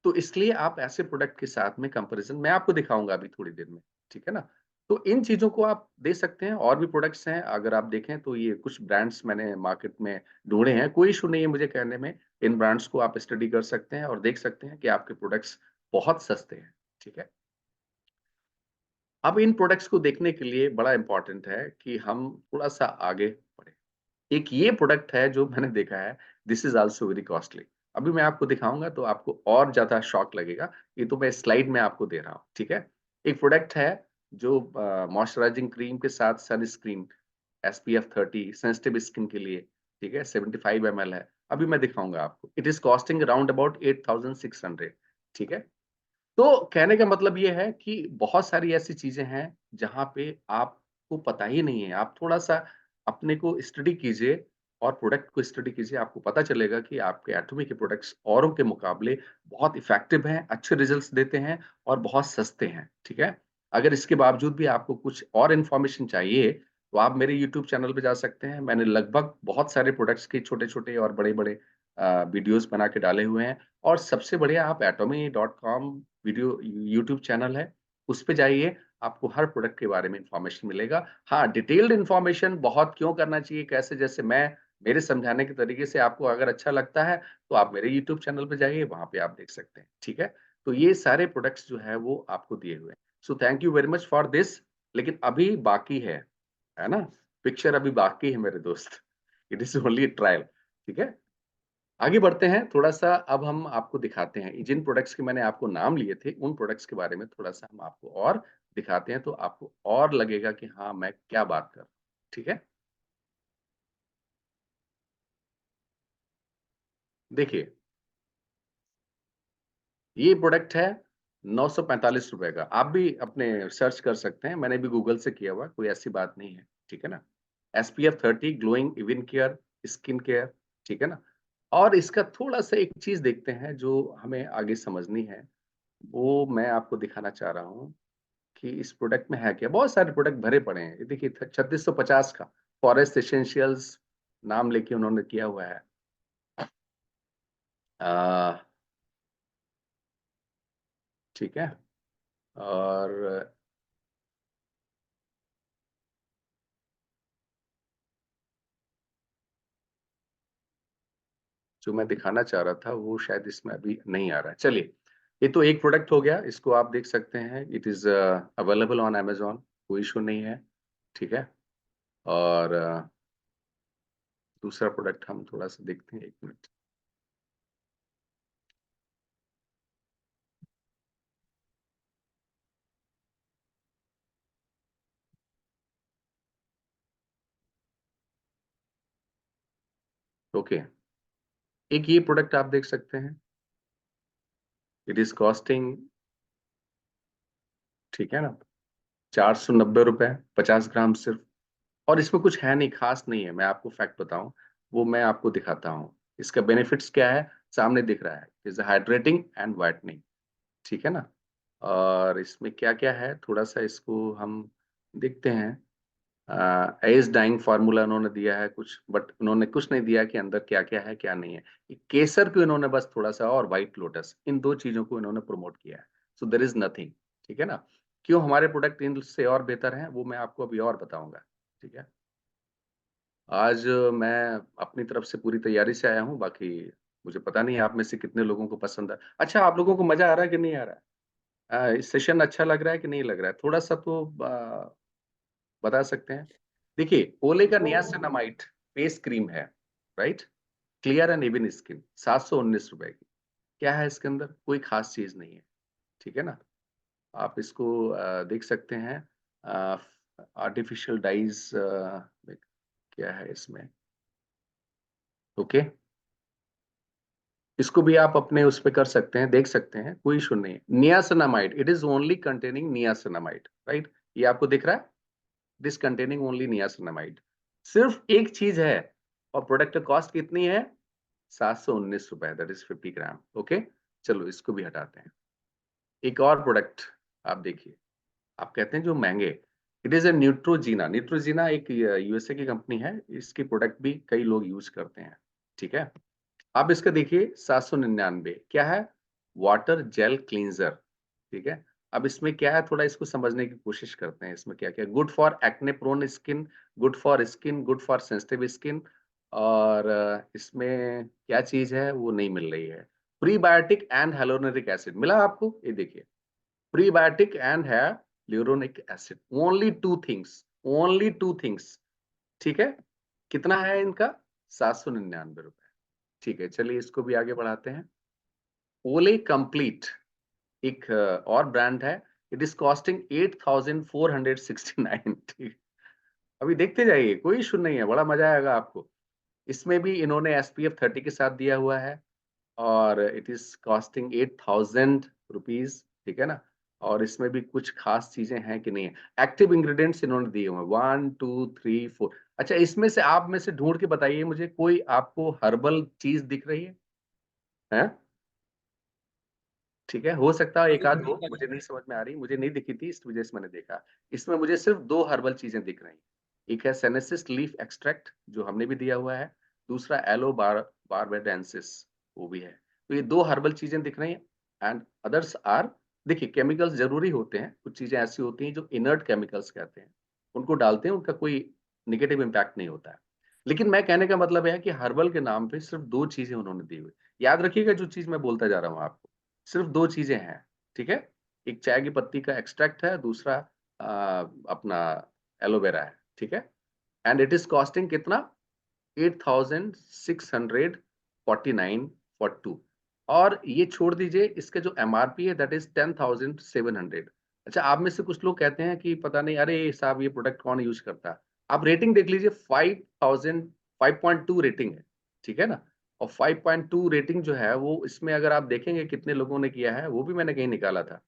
तो इसलिए आप ऐसे प्रोडक्ट के साथ में कंपैरिज़न मैं आपको दिखाऊँगा अभी थोड़ी देर में, ठीक है ना? तो इन चीज़ों को आप दे सकते हैं, और भी प्रोडक्ट्स हैं, अगर आप देखें तो ये कुछ ब्रांड्स मैंने मार्केट में ढूँढे हैं, कोई इश्यू नहीं है मुझे कहने में। इन ब्रांड्स को आप स्टडी कर सकते हैं और देख सकते हैं कि आपके प्रोडक्ट्स बहुत सस्ते हैं, ठीक है? अब इन प्रोडक्ट्स को देखने के लिए बड़ा इम्पोर्टेंट है कि हम थोड़ा-सा आगे बढ़ें। एक ये प्रोडक्ट है जो मैंने देखा है, this is also very costly. अभी मैं आपको दिखाऊँगा तो आपको और ज़्यादा शॉक लगेगा। ये तो मैं स्लाइड में आपको दे रहा हूँ, ठीक है? एक प्रोडक्ट है जो मॉइस्चराइजिंग क्रीम के साथ सनस्क्रीन एसपीएफ 30 सेंसिटिव स्किन के लिए, ठीक है? 75 एमएल है। अभी मैं दिखाऊँगा आपको। It is costing around about 8600, ठीक है? तो कहने का मतलब ये है कि बहुत सारी ऐसी चीज़ें हैं, जहाँ पे आपको पता ही नहीं है। आप थोड़ा-सा अपने को स्टडी कीजिए और प्रोडक्ट को स्टडी कीजिए, आपको पता चलेगा कि आपके एटॉमी के प्रोडक्ट्स औरों के मुकाबले बहुत इफ़ेक्टिव हैं, अच्छे रिज़ल्ट्स देते हैं और बहुत सस्ते हैं, ठीक है? अगर इसके बावजूद भी आपको कुछ और इन्फॉर्मेशन चाहिए, तो आप मेरे यूट्यूब चैनल पे जा सकते हैं। मैंने लगभग बहुत सारे प्रोडक्ट्स के छोटे-छोटे और बड़े-बड़े वीडियोज़ बना के डाले हुए हैं। और सबसे बढ़िया, आप atomy.com वीडियो यूट्यूब चैनल है, उस पे जाइए, आपको हर प्रोडक्ट के बारे में इन्फॉर्मेशन मिलेगा। हाँ, डिटेल्ड इन्फॉर्मेशन बहुत क्यों करना चाहिए, कैसे, जैसे मैं मेरे समझाने के तरीके से आपको अगर अच्छा लगता है, तो आप मेरे यूट्यूब चैनल पे जाइए, वहाँ पे आप देख सकते हैं, ठीक है? तो ये सारे प्रोडक्ट्स जो है वो आपको दिए हुए हैं। So thank you very much for this. लेकिन अभी बाकी है ना? पिक्चर अभी बाकी है मेरे दोस्त। It is only a trial, ठीक है? आगे बढ़ते हैं थोड़ा-सा, अब हम आपको दिखाते हैं, जिन प्रोडक्ट्स के मैंने आपको नाम लिए थे, उन प्रोडक्ट्स के बारे में थोड़ा-सा हम आपको और दिखाते हैं, तो आपको और लगेगा कि हाँ, मैं क्या बात कर रहा हूँ, ठीक है? देखिए, ये प्रोडक्ट है ₹945 का। आप भी अपने सर्च कर सकते हैं, मैंने भी गूगल से किया हुआ है, कोई ऐसी बात नहीं है, ठीक है ना? SPF 30 glowing even care, skin care, ठीक है ना? और इसका थोड़ा-सा एक चीज़ देखते हैं जो हमें आगे समझनी है, वो मैं आपको दिखाना चाह रहा हूँ। कि इस प्रोडक्ट में है क्या? बहुत सारे प्रोडक्ट भरे पड़े हैं। ये देखिए 3650 का फॉरेस्ट एसेंशियल्स नाम लेके उन्होंने किया हुआ है। अ, ठीक है? और जो मैं दिखाना चाह रहा था वो शायद इसमें अभी नहीं आ रहा है। चलिए, ये तो एक प्रोडक्ट हो गया, इसको आप देख सकते हैं, it is available on Amazon, कोई इशू नहीं है, ठीक है। और दूसरा प्रोडक्ट हम थोड़ा सा देखते हैं, 1 मिनट। ओके, एक ये प्रोडक्ट आप देख सकते हैं, इट इज कॉस्टिंग, ठीक है ना, 490 रुपए, 50 ग्राम सिर्फ। और इसमें कुछ है नहीं, खास नहीं है, मैं आपको फैक्ट बताऊं, वो मैं आपको दिखाता हूँ। इसका बेनिफिट्स क्या है, सामने दिख रहा है, इज हाइड्रेटिंग एंड वाइटनिंग, ठीक है ना। और इसमें क्या क्या है, थोड़ा सा इसको हम देखते हैं। एज डाइंग फार्मूला उन्होंने दिया है कुछ, बट उन्होंने कुछ नहीं दिया कि अंदर क्या क्या है क्या नहीं है। केसर को इन्होंने बस थोड़ा सा, और व्हाइट लोटस, इन दो चीजों को इन्होंने प्रमोट किया है। सो देर इज नथिंग, ठीक है ना। क्यों हमारे प्रोडक्ट इनसे और बेहतर हैं, वो मैं आपको अभी और बताऊंगा, ठीक है। आज मैं अपनी तरफ से पूरी तैयारी से आया हूँ, बाकी मुझे पता नहीं आप में से कितने लोगों को पसंद है। अच्छा, आप लोगों को मजा आ रहा है कि नहीं आ रहा है? इस सेशन अच्छा लग रहा है कि नहीं लग रहा है, थोड़ा सा तो बता सकते हैं। देखिए, ओले का नियासिनामाइड फेस क्रीम है, right, clear and even skin, 719 रुपए की। क्या है इसके अंदर, कोई खास चीज नहीं है, ठीक है ना। आप इसको देख सकते हैं। आर्टिफिशियल डाइज क्या है इसमें, ओके। इसको भी आप अपने उस पे कर सकते हैं, देख सकते हैं, कोई इशू नहीं है। Niacinamide, it is only containing niacinamide, right, ये आपको दिख रहा है, it is containing only niacinamide. सिर्फ एक चीज है, और प्रोडक्ट कॉस्ट कितनी है, 719 रुपए, दैट इज 50 ग्राम, ओके। चलो इसको भी हटाते हैं। एक और प्रोडक्ट आप देखिए, आप कहते हैं जो महंगे, it is A Neutrogena. Neutrogena एक यूएसए की कंपनी है, इसकी प्रोडक्ट भी कई लोग यूज करते हैं, ठीक है। आप इसका देखिए, 799, क्या है, वाटर जेल क्लींजर, ठीक है। अब इसमें क्या है, थोड़ा इसको समझने की कोशिश करते हैं, इसमें क्या क्या, good for acne prone skin, good for skin, good for sensitive skin. और इसमें क्या चीज है वो नहीं मिल रही है। प्रीबायोटिक एंड हेलोनिक एसिड मिला आपको, ये देखिए, prebiotic and hyaluronic acid, only two things, ठीक है। कितना है इनका, 799 रुपए, ठीक है। चलिए इसको भी आगे बढ़ाते हैं। ओले कंप्लीट एक और ब्रांड है, इट इज कॉस्टिंग 8469, ठीक। अभी देखते जाइए, कोई इशू नहीं है, बड़ा मजा आएगा आपको। इसमें भी इन्होंने SPF 30 के साथ दिया हुआ है, और इट इज कॉस्टिंग 8000 रुपीज, ठीक है ना। और इसमें भी कुछ खास चीजें हैं कि नहीं है। एक्टिव इंग्रेडिएंट्स इन्होंने दिए हुए हैं, 1 2 3 4। अच्छा, इसमें से आप में से ढूंढ के बताइए मुझे, कोई आपको हर्बल चीज दिख रही है, हैं? ठीक है, हो सकता है एक आध हो, मुझे नहीं समझ में आ रही, मुझे नहीं दिखी थी, इस वजह से मैंने देखा। इसमें मुझे सिर्फ दो हर्बल चीजें दिख रही। एक है सेनेसिस लीफ एक्सट्रैक्ट, जो हमने भी दिया हुआ है। दूसरा एलो बारबेडेंसिस, वो भी है। तो ये दो हर्बल चीजें दिख रही हैं, एंड अदर्स आर, देखिए केमिकल्स जरूरी होते हैं, कुछ चीजें ऐसी होती हैं जो इनर्ट केमिकल्स कहते हैं, उनको डालते हैं, उनका कोई निगेटिव इम्पैक्ट नहीं होता है। लेकिन मैं कहने का मतलब है कि हर्बल के नाम पे सिर्फ दो चीजें उन्होंने दी हुई। याद रखिएगा जो चीज मैं बोलता जा रहा हूँ आपको, सिर्फ दो चीजें हैं, ठीक है। एक चाय की पत्ती का एक्सट्रैक्ट है, दूसरा अपना एलोवेरा है, ठीक है। एंड इट इज कॉस्टिंग कितना, 8649 और ये छोड़ दीजिए, इसके जो MRP है दैट इज 10,700। अच्छा, आप में से कुछ लोग कहते हैं कि पता नहीं, अरे साहब ये प्रोडक्ट कौन यूज करता है। आप रेटिंग देख लीजिए, 5,5.2 रेटिंग है, ठीक है ना। और 5.2 रेटिंग जो है वो, इसमें अगर आप देखेंगे कितने लोगों ने किया है, वो भी मैंने कहीं निकाला था,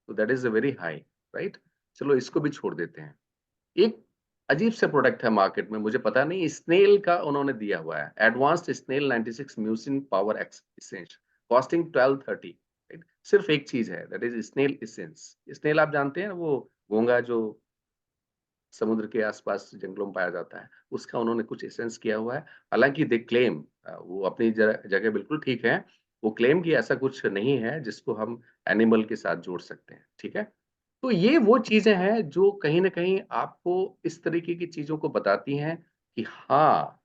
तो that is a very high, right. चलो इसको भी छोड़ देते हैं। एक अजीब से प्रोडक्ट है मार्केट में, मुझे पता नहीं, स्नेल का उन्होंने दिया हुआ है, advanced snail 96 mucin power essence, costing 1230, right. सिर्फ एक चीज है, that is snail essence. Snail आप जानते हैं वो घोंघा जो समुद्र के आसपास जंगलों में पाया जाता है, उसका उन्होंने कुछ एसेंस किया हुआ है। हालांकि दे क्लेम, वो अपनी जगह बिल्कुल ठीक है, वो क्लेम की ऐसा कुछ नहीं है जिसको हम एनिमल के साथ जोड़ सकते हैं, ठीक है। तो ये वो चीजें हैं जो कहीं ना कहीं आपको इस तरीके की चीजों को बताती हैं कि हाँ,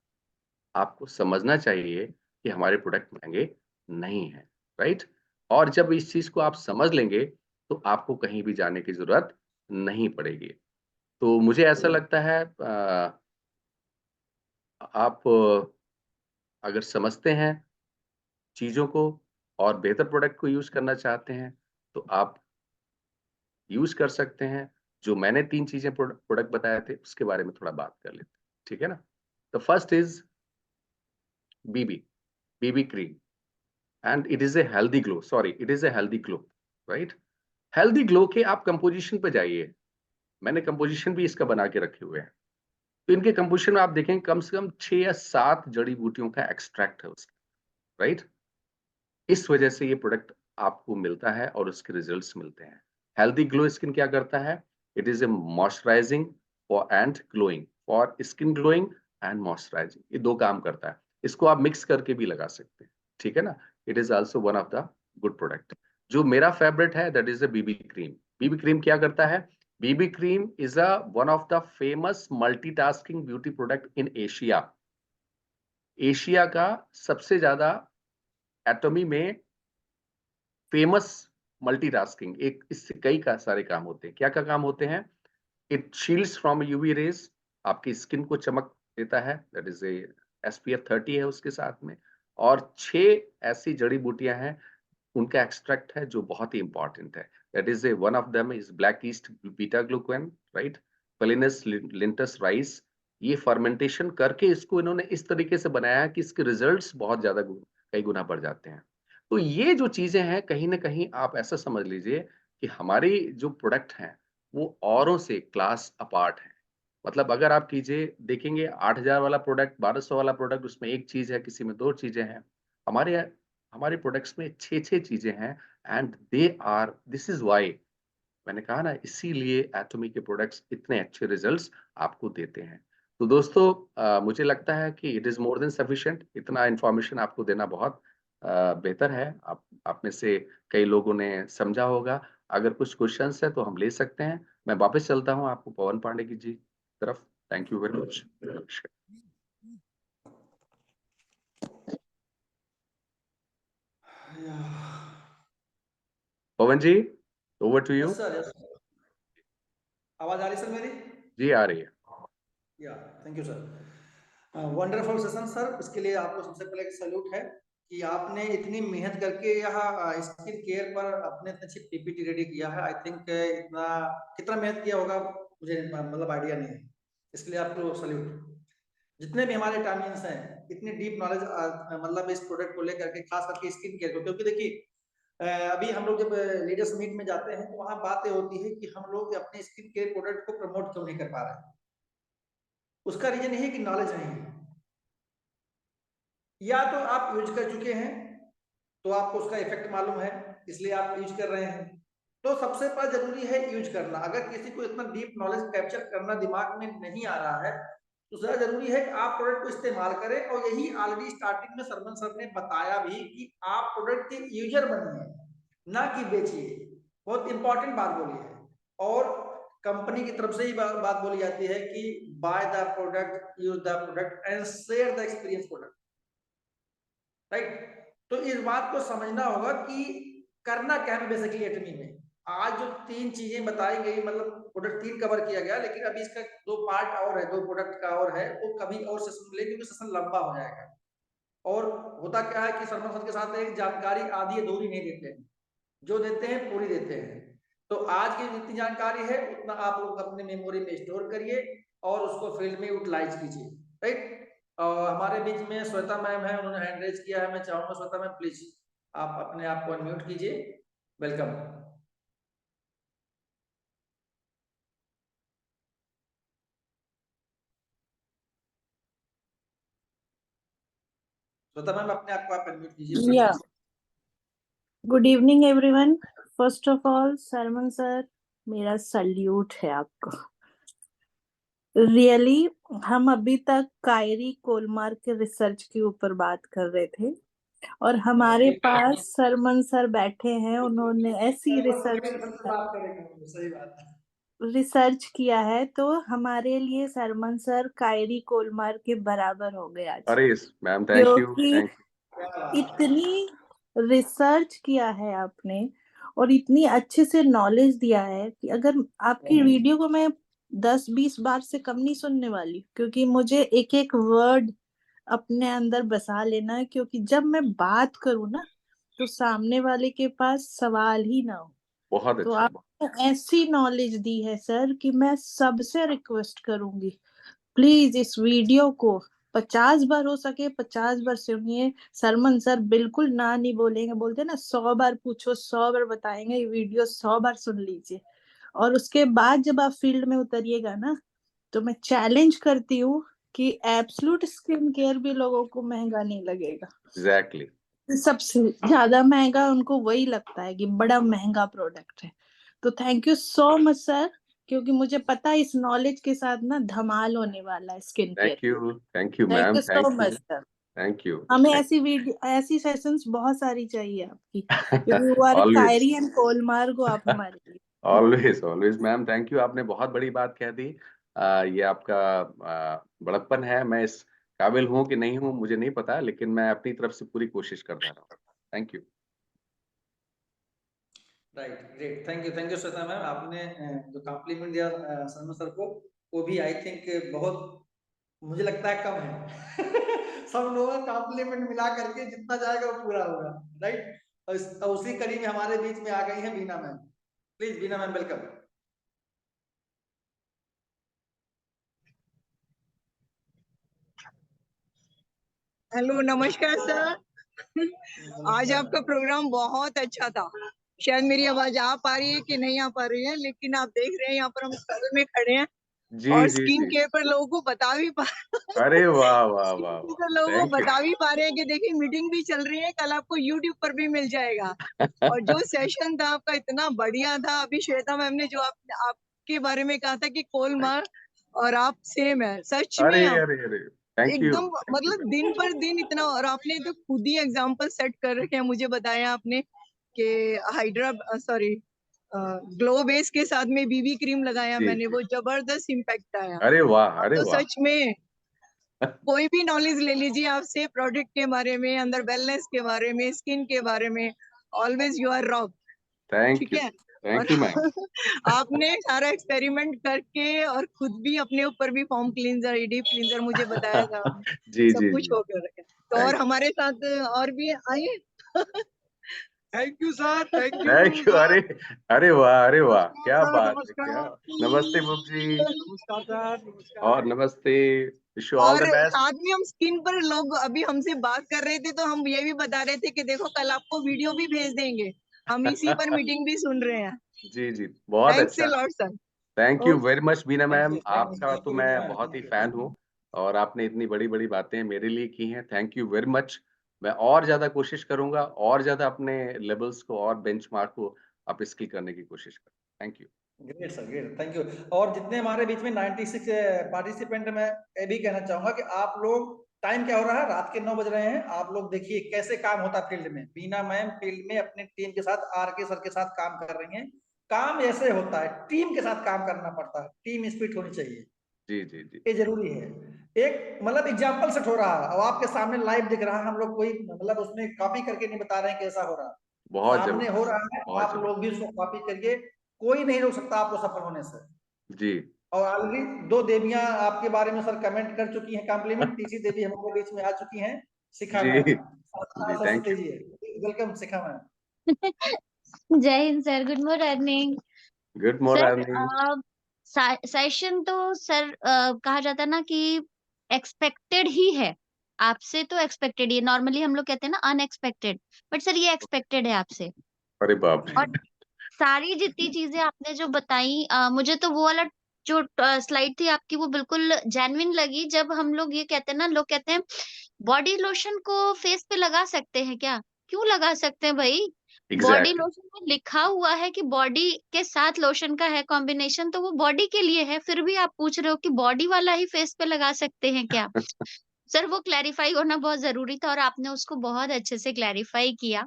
आपको समझना चाहिए कि हमारे प्रोडक्ट महंगे नहीं है, राइट। और जब इस चीज को आप समझ लेंगे तो आपको कहीं भी जाने की जरूरत नहीं पड़ेगी। तो मुझे ऐसा लगता है आप अगर समझते हैं चीजों को और बेहतर प्रोडक्ट को यूज करना चाहते हैं तो आप यूज कर सकते हैं। जो मैंने 3 चीजें प्रोडक्ट बताए थे उसके बारे में थोड़ा बात कर लेते हैं, ठीक है ना। The first is BB BB cream, and it is a healthy glow, sorry it is a healthy glow, right. Healthy glow के आप कंपोजिशन पे जाइए, मैंने कंपोजिशन भी इसका बना के रखे हुए हैं। तो इनके कंपोजिशन में आप देखें कम से कम 6 या 7 जड़ी बूटियों का एक्सट्रैक्ट है उसका, राइट। इस वजह से ये प्रोडक्ट आपको मिलता है और उसके रिजल्ट्स मिलते हैं। हेल्दी ग्लो स्किन क्या करता है, it is A moisturising for and glowing, for skin glowing and moisturising, ये 2 काम करता है। इसको आप मिक्स करके भी लगा सकते हैं, ठीक है ना। It is also one of the good product. जो मेरा फेवरेट है that is the BB cream. BB cream क्या करता है, BB cream is a one of the famous multitasking beauty product in Asia. Asia का सबसे ज्यादा एटॉमी में फेमस मल्टीटास्किंग, एक इससे कई का सारे काम होते हैं। क्या क्या काम होते हैं, it shields from UV rays, आपकी स्किन को चमक देता है, दैट इज ए एसपीएफ 30 है उसके साथ में। और 6 ऐसी जड़ी बूटियां हैं, उनका एक्सट्रैक्ट है जो बहुत ही इंपॉर्टेंट है। That is a one of them is black yeast beta glucan, right, phellinus linteus rice. ये फर्मेंटेशन करके इसको इन्होंने इस तरीके से बनाया है कि इसके रिजल्ट्स बहुत ज्यादा कई गुना बढ़ जाते हैं। तो ये जो चीजें हैं कहीं ना कहीं आप ऐसा समझ लीजिए कि हमारी जो प्रोडक्ट हैं वो औरों से क्लास अपार्ट है। मतलब अगर आप कीजिए देखेंगे 8,000 वाला प्रोडक्ट, 1200 वाला प्रोडक्ट, उसमें एक चीज है, किसी में 2 चीजें हैं। हमारे हमारे प्रोडक्ट्स में 6 चीजें हैं, and they are, this is why मैंने कहा ना, इसीलिए एटॉमी के प्रोडक्ट्स इतने अच्छे रिजल्ट्स आपको देते हैं। तो दोस्तों मुझे लगता है कि it is more than sufficient, इतना इंफॉर्मेशन आपको देना बहुत बेहतर है। आप में से कई लोगों ने समझा होगा। अगर कुछ क्वेश्चंस है तो हम ले सकते हैं। मैं वापस चलता हूँ आपको पवन पांडे की जी तरफ। Thank you very much. Pawan ji, over to you. Yes sir, yes. आवाज आ रही सर मेरी? जी आ रही है। या, thank you sir. Wonderful session sir, इसके लिए आपको सबसे पहले एक सैल्यूट है कि आपने इतनी मेहनत करके यहाँ स्किन केयर पर अपने इतनी अच्छी पीपीटी रेडी किया है। आई थिंक इतना कितना मेहनत किया होगा मुझे मतलब आइडिया नहीं है, इसलिए आपको सैल्यूट। जितने भी हमारे टाइमिंग्स हैं, इतनी डीप नॉलेज मतलब इस प्रोडक्ट को लेकर के, खास करके स्किन केयर को, क्योंकि देखिए अभी हम लोग जब लीडर्स मीट में जाते हैं तो वहां बातें होती है कि हम लोग अपने स्किन केयर प्रोडक्ट को प्रमोट क्यों नहीं कर पा रहे हैं। उसका रीजन यही है कि नॉलेज नहीं है। या तो आप यूज कर चुके हैं तो आपको उसका इफेक्ट मालूम है, इसलिए आप यूज कर रहे हैं। तो सबसे पहले जरूरी है यूज करना। अगर किसी को इतना डीप नॉलेज कैप्चर करना दिमाग में नहीं आ रहा है तो ज्यादा जरूरी है कि आप प्रोडक्ट को इस्तेमाल करें। और यही ऑलरेडी स्टार्टिंग में सरमन सर ने बताया भी कि आप प्रोडक्ट के यूजर बनिए, ना कि बेचिए। बहुत इंपॉर्टेंट बात बोली है। और कंपनी की तरफ से ही बात बोली जाती है कि by the product, use the product and share the experience product, right. तो इस बात को समझना होगा कि करना क्या है बेसिकली एटमी में। आज जो 3 चीजें बताई गई, मतलब प्रोडक्ट 3 कवर किया गया, लेकिन अभी इसका 2 पार्ट और है, 2 प्रोडक्ट का और है, वो कभी और सेशन मिलेगी क्योंकि सेशन लंबा हो जाएगा। और होता क्या है कि शर्मा सर के साथ एक जानकारी आधी अधूरी नहीं देते हैं, जो देते हैं पूरी देते हैं। तो आज की जितनी जानकारी है उतना आप लोग अपने मेमोरी में स्टोर करिए और उसको फील्ड में यूटिलाइज कीजिए, राइट। हमारे बीच में श्वेता मैम है, उन्होंने हैंड रेज किया है। मैं चाहूंगा श्वेता मैम प्लीज आप अपने आप को अनम्यूट कीजिए। वेलकम। श्वेता मैम अपने आप को आप अनम्यूट कीजिए please. Yeah, good evening everyone. First of all, सरमन सर, मेरा सल्यूट है आपको। रियली हम अभी तक कायरी कोलमार के रिसर्च के ऊपर बात कर रहे थे और हमारे पास सरमन सर बैठे हैं, उन्होंने ऐसी सही बात है। रिसर्च किया है, तो हमारे लिए सरमन सर कायरी कोलमार के बराबर हो गए आज, अरे मैम थैंक यू, क्योंकि थैंक इतनी रिसर्च किया है आपने और इतनी अच्छे से नॉलेज दिया है कि अगर आपकी वीडियो को मैं 10-20 बार से कम नहीं सुनने वाली, क्योंकि मुझे एक एक वर्ड अपने अंदर बसा लेना है, क्योंकि जब मैं बात करूँ ना तो सामने वाले के पास सवाल ही ना हो। बहुत तो अच्छा। आपने ऐसी नॉलेज दी है सर कि मैं सबसे रिक्वेस्ट करूंगी, प्लीज इस वीडियो को 50 बार हो सके 50 बार सुनिए। सरमन सर बिल्कुल ना नहीं बोलेंगे, बोलते हैं ना 100 बार पूछो 100 बार बताएंगे, ये वीडियो 100 बार सुन लीजिए। और उसके बाद जब आप फील्ड में उतरिएगा ना, तो मैं चैलेंज करती हूँ कि एब्सोल्यूट स्किन केयर भी लोगों को महंगा नहीं लगेगा। एग्जैक्टली। सबसे ज्यादा महंगा उनको वही लगता है कि बड़ा महंगा प्रोडक्ट है। तो thank you so much sir, क्योंकि मुझे पता है इस नॉलेज के साथ ना धमाल होने वाला है skin care. Thank you thank ma'am, you thank so you, much sir. Thank you. हमें ऐसी वीडियो ऐसी सेशंस बहुत सारी चाहिए आपकी, क्योंकि you are always, Kairi and कोलमार्गो आप हमारे लिए। Always, always ma'am, thank you. आपने बहुत बड़ी बात कह दी। ये आपका बड़प्पन है। मैं इस काबिल हूँ कि नहीं हूँ मुझे नहीं पता, लेकिन मैं अपनी तरफ से पूरी कोशिश करता रहा हूँ। Thank you. Right, great, thank you Shweta ma'am. आपने जो कॉम्प्लीमेंट दिया सलमान सर को, वो भी आई थिंक बहुत, मुझे लगता है कम है। सब लोगों का कॉम्प्लीमेंट मिला करके जितना जाएगा वो पूरा होगा। राइट, और उसी कड़ी में हमारे बीच में आ गई है Beena ma'am. Please Beena ma'am, welcome. Hello, नमस्कार सर। आज आपका प्रोग्राम बहुत अच्छा था। शायद मेरी आवाज आ पा रही है कि नहीं आ पा रही है, लेकिन आप देख रहे हैं यहाँ पर हम स्टॉल में खड़े हैं जी और जी स्किन जी। केयर पर लोगों को बता भी पा अरे वाह वाह स्किन वाह केयर वाह, पर लोगों को थैंक बता भी पा रहे हैं कि देखिए मीटिंग भी चल रही है, कल आपको यूट्यूब पर भी मिल जाएगा। और जो यू। सेशन था आपका इतना बढ़िया था। अभी श्वेता मैम ने जो आपके बारे में कहा था कि कोलमार और आप सेम है, सच में अरे आप अरे अरे, थैंक यू, एकदम थैंक यू मतलब मैम। दिन पर दिन इतना। और आपने तो खुद ही एग्जाम्पल सेट कर रखे हैं। मुझे बताया आपने कि हाइड्रा सॉरी ग्लो बेस के साथ में बीबी क्रीम लगाया जी मैंने, जी। वो जबरदस्त इम्पैक्ट आया। अरे वाह, आप अरे तो वाह। सच में कोई भी नॉलेज ले लीजिए आपसे, प्रोडक्ट के बारे में, अंदर वेलनेस के बारे में, स्किन के बारे में, always you are rock. Thank ठीक यू, है। और थैंक यू मैम। आपने सारा एक्सपेरिमेंट करके और खुद भी अपने ऊपर भी फॉर्म क्लींजर, डीप क्लींजर मुझे बताया था आपने, जी सब जी कुछ जी। हो कर रखे। तो और थैंक हमारे साथ और भी आइए। Thank you sir, thank thank you you. Sir. अरे, अरे वाह, अरे वाह, नमस्कार क्या सर, बात है, क्या। नमस्कार। नमस्ते बुब जी। नमस्कार सर, और नमस्कार। नमस्ते, विश यू ऑल और द बेस्ट। साथ में हम स्किन पर लोग अभी हमसे बात कर रहे थे, तो हम ये भी बता रहे थे कि देखो कल आपको वीडियो भी भेज देंगे, हम इसी पर मीटिंग भी सुन रहे हैं। जी जी, बहुत थैंक्स ए अच्छा। Lot sir. Thank you very much Beena ma'am, आपका थैंक तो यू मैं बीना मैम, बहुत ही थैंक यू। फैन हूँ। और आपने इतनी बड़ी बड़ी बातें मेरे लिए की हैं, थैंक यू वेरी मच। मैं और ज्यादा कोशिश करूंगा, और ज्यादा अपने लेवल्स को और बेंचमार्क को अप स्किल करने की कोशिश करूँ। Thank you. Great sir, great, thank you. और जितने हमारे बीच में 96 पार्टिसिपेंट, मैं ये भी कहना चाहूंगा कि आप लोग, टाइम क्या हो रहा है, रात के 9 बज रहे हैं। आप लोग देखिए कैसे काम होता है फील्ड में। बीना मैम फील्ड में अपनी टीम के साथ, आर के सर के साथ काम कर रही हैं। काम ऐसे होता है, टीम के साथ काम करना पड़ता है, टीम स्पिरिट होनी चाहिए, जी जी जी। ये जरूरी है। एक मतलब एग्जाम्पल सेट हो रहा है, अब आपके सामने लाइव दिख रहा है, हम लोग कोई मतलब उसमें कॉपी करके नहीं बता रहे हैं कैसा हो रहा है, बहुत सामने हो जबरदस्त, रहा है। बहुत आप लोग भी जबरदस्त। उसको कॉपी करिए, कोई नहीं रोक सकता आपको सफल होने से। जी। और ऑलरेडी 2 देवियां आपके बारे में सर कमेंट कर चुकी हैं कॉम्प्लीमेंट, तीसरी देवी हमारे बीच में आ चुकी हैं, शिखा जी मैम। जी, thank you. Welcome Shikha ma'am. जय हिंद sir, good morning good sir. Morning. Session तो सर कहा जाता है ना कि एक्सपेक्टेड ही है। आपसे तो एक्सपेक्टेड ही है, नॉर्मली हम लोग कहते हैं ना अनएक्सपेक्टेड, बट सर ये एक्सपेक्टेड है आपसे। अरे बाप रे। और सारी जितनी चीजें आपने जो बताई, मुझे तो वो वाला जो स्लाइड थी आपकी वो बिल्कुल जेन्युइन लगी। जब हम लोग ये कहते हैं ना, लोग कहते हैं बॉडी लोशन को फेस पे लगा सकते हैं क्या? क्यों लगा सकते हैं भाई? Body exactly. लोशन में लिखा हुआ है कि बॉडी के साथ लोशन का है कॉम्बिनेशन, तो वो बॉडी के लिए है। फिर भी आप पूछ रहे हो कि बॉडी वाला ही फेस पे लगा सकते हैं क्या? सर वो क्लैरिफाई होना बहुत जरूरी था और आपने उसको बहुत अच्छे से क्लैरिफाई किया।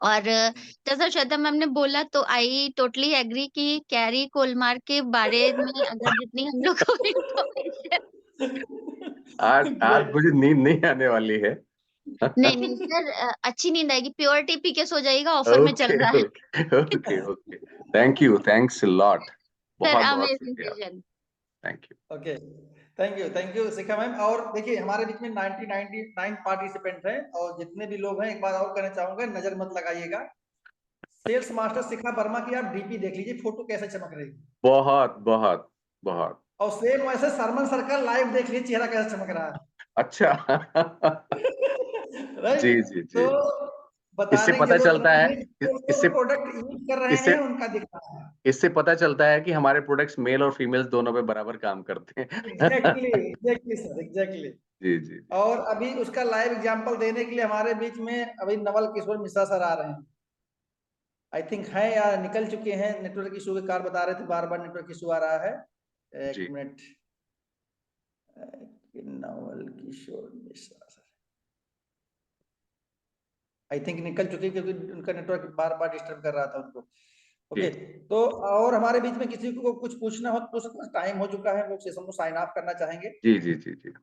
और जैसा श्वेता मैम ने बोला, तो आई टोटली एग्री कि कैरी कोलमार के बारे में अगर जितनी हम लोग को इंफॉर्मेशन आज ग्रेट। मुझे नींद नहीं आने वाली है। नहीं नहीं सर, अच्छी नींद आएगी, प्योर टी पी के सो जाइएगा, ऑफर में चल ओके रहा है। Okay okay, thank you, thanks lot, sir बहुत बहुत अमेजिंग शुक्रिया, vision. Thank you. Okay, thank you Shikha ma'am. और देखिए हमारे बीच में 99 पार्टिसिपेंट हैं, और जितने भी लोग हैं एक बार और कहना चाहूंगा, नजर मत लगाइएगा। सेल्स मास्टर शिखा वर्मा की आप डीपी देख लीजिए, फोटो कैसे चमक रही है, बहुत बहुत बहुत और सेम वैसे सरमन सर का लाइव देख लीजिए, चेहरा कैसे चमक रहा है। अच्छा जी राइट। जी तो जी, इससे बताने की पता जरूरत चलता है, नहीं है, जो इससे प्रोडक्ट यूज कर रहे इससे हैं उनका दिख रहा है। इससे पता चलता है कि हमारे प्रोडक्ट्स मेल और फीमेल्स दोनों पे बराबर काम करते हैं। Exactly sir, exactly. जी जी जी, और अभी उसका लाइव एग्जांपल देने के लिए हमारे बीच में अभी नवल किशोर मिश्रा सर आ रहे हैं, आई थिंक है या निकल चुके हैं, नेटवर्क इशू के कारण बता रहे थे, बार बार नेटवर्क इशू आ रहा है। एक जी minute, Naval Kishore Mishra sir I think निकल चुके, क्योंकि उनका नेटवर्क बार बार डिस्टर्ब कर रहा था उनको। जी ओके, तो और हमारे बीच में किसी को कुछ पूछना हो तो पूछ सकते हैं, टाइम हो चुका है, वो सेशन को साइन ऑफ करना चाहेंगे। जी जी जी जी,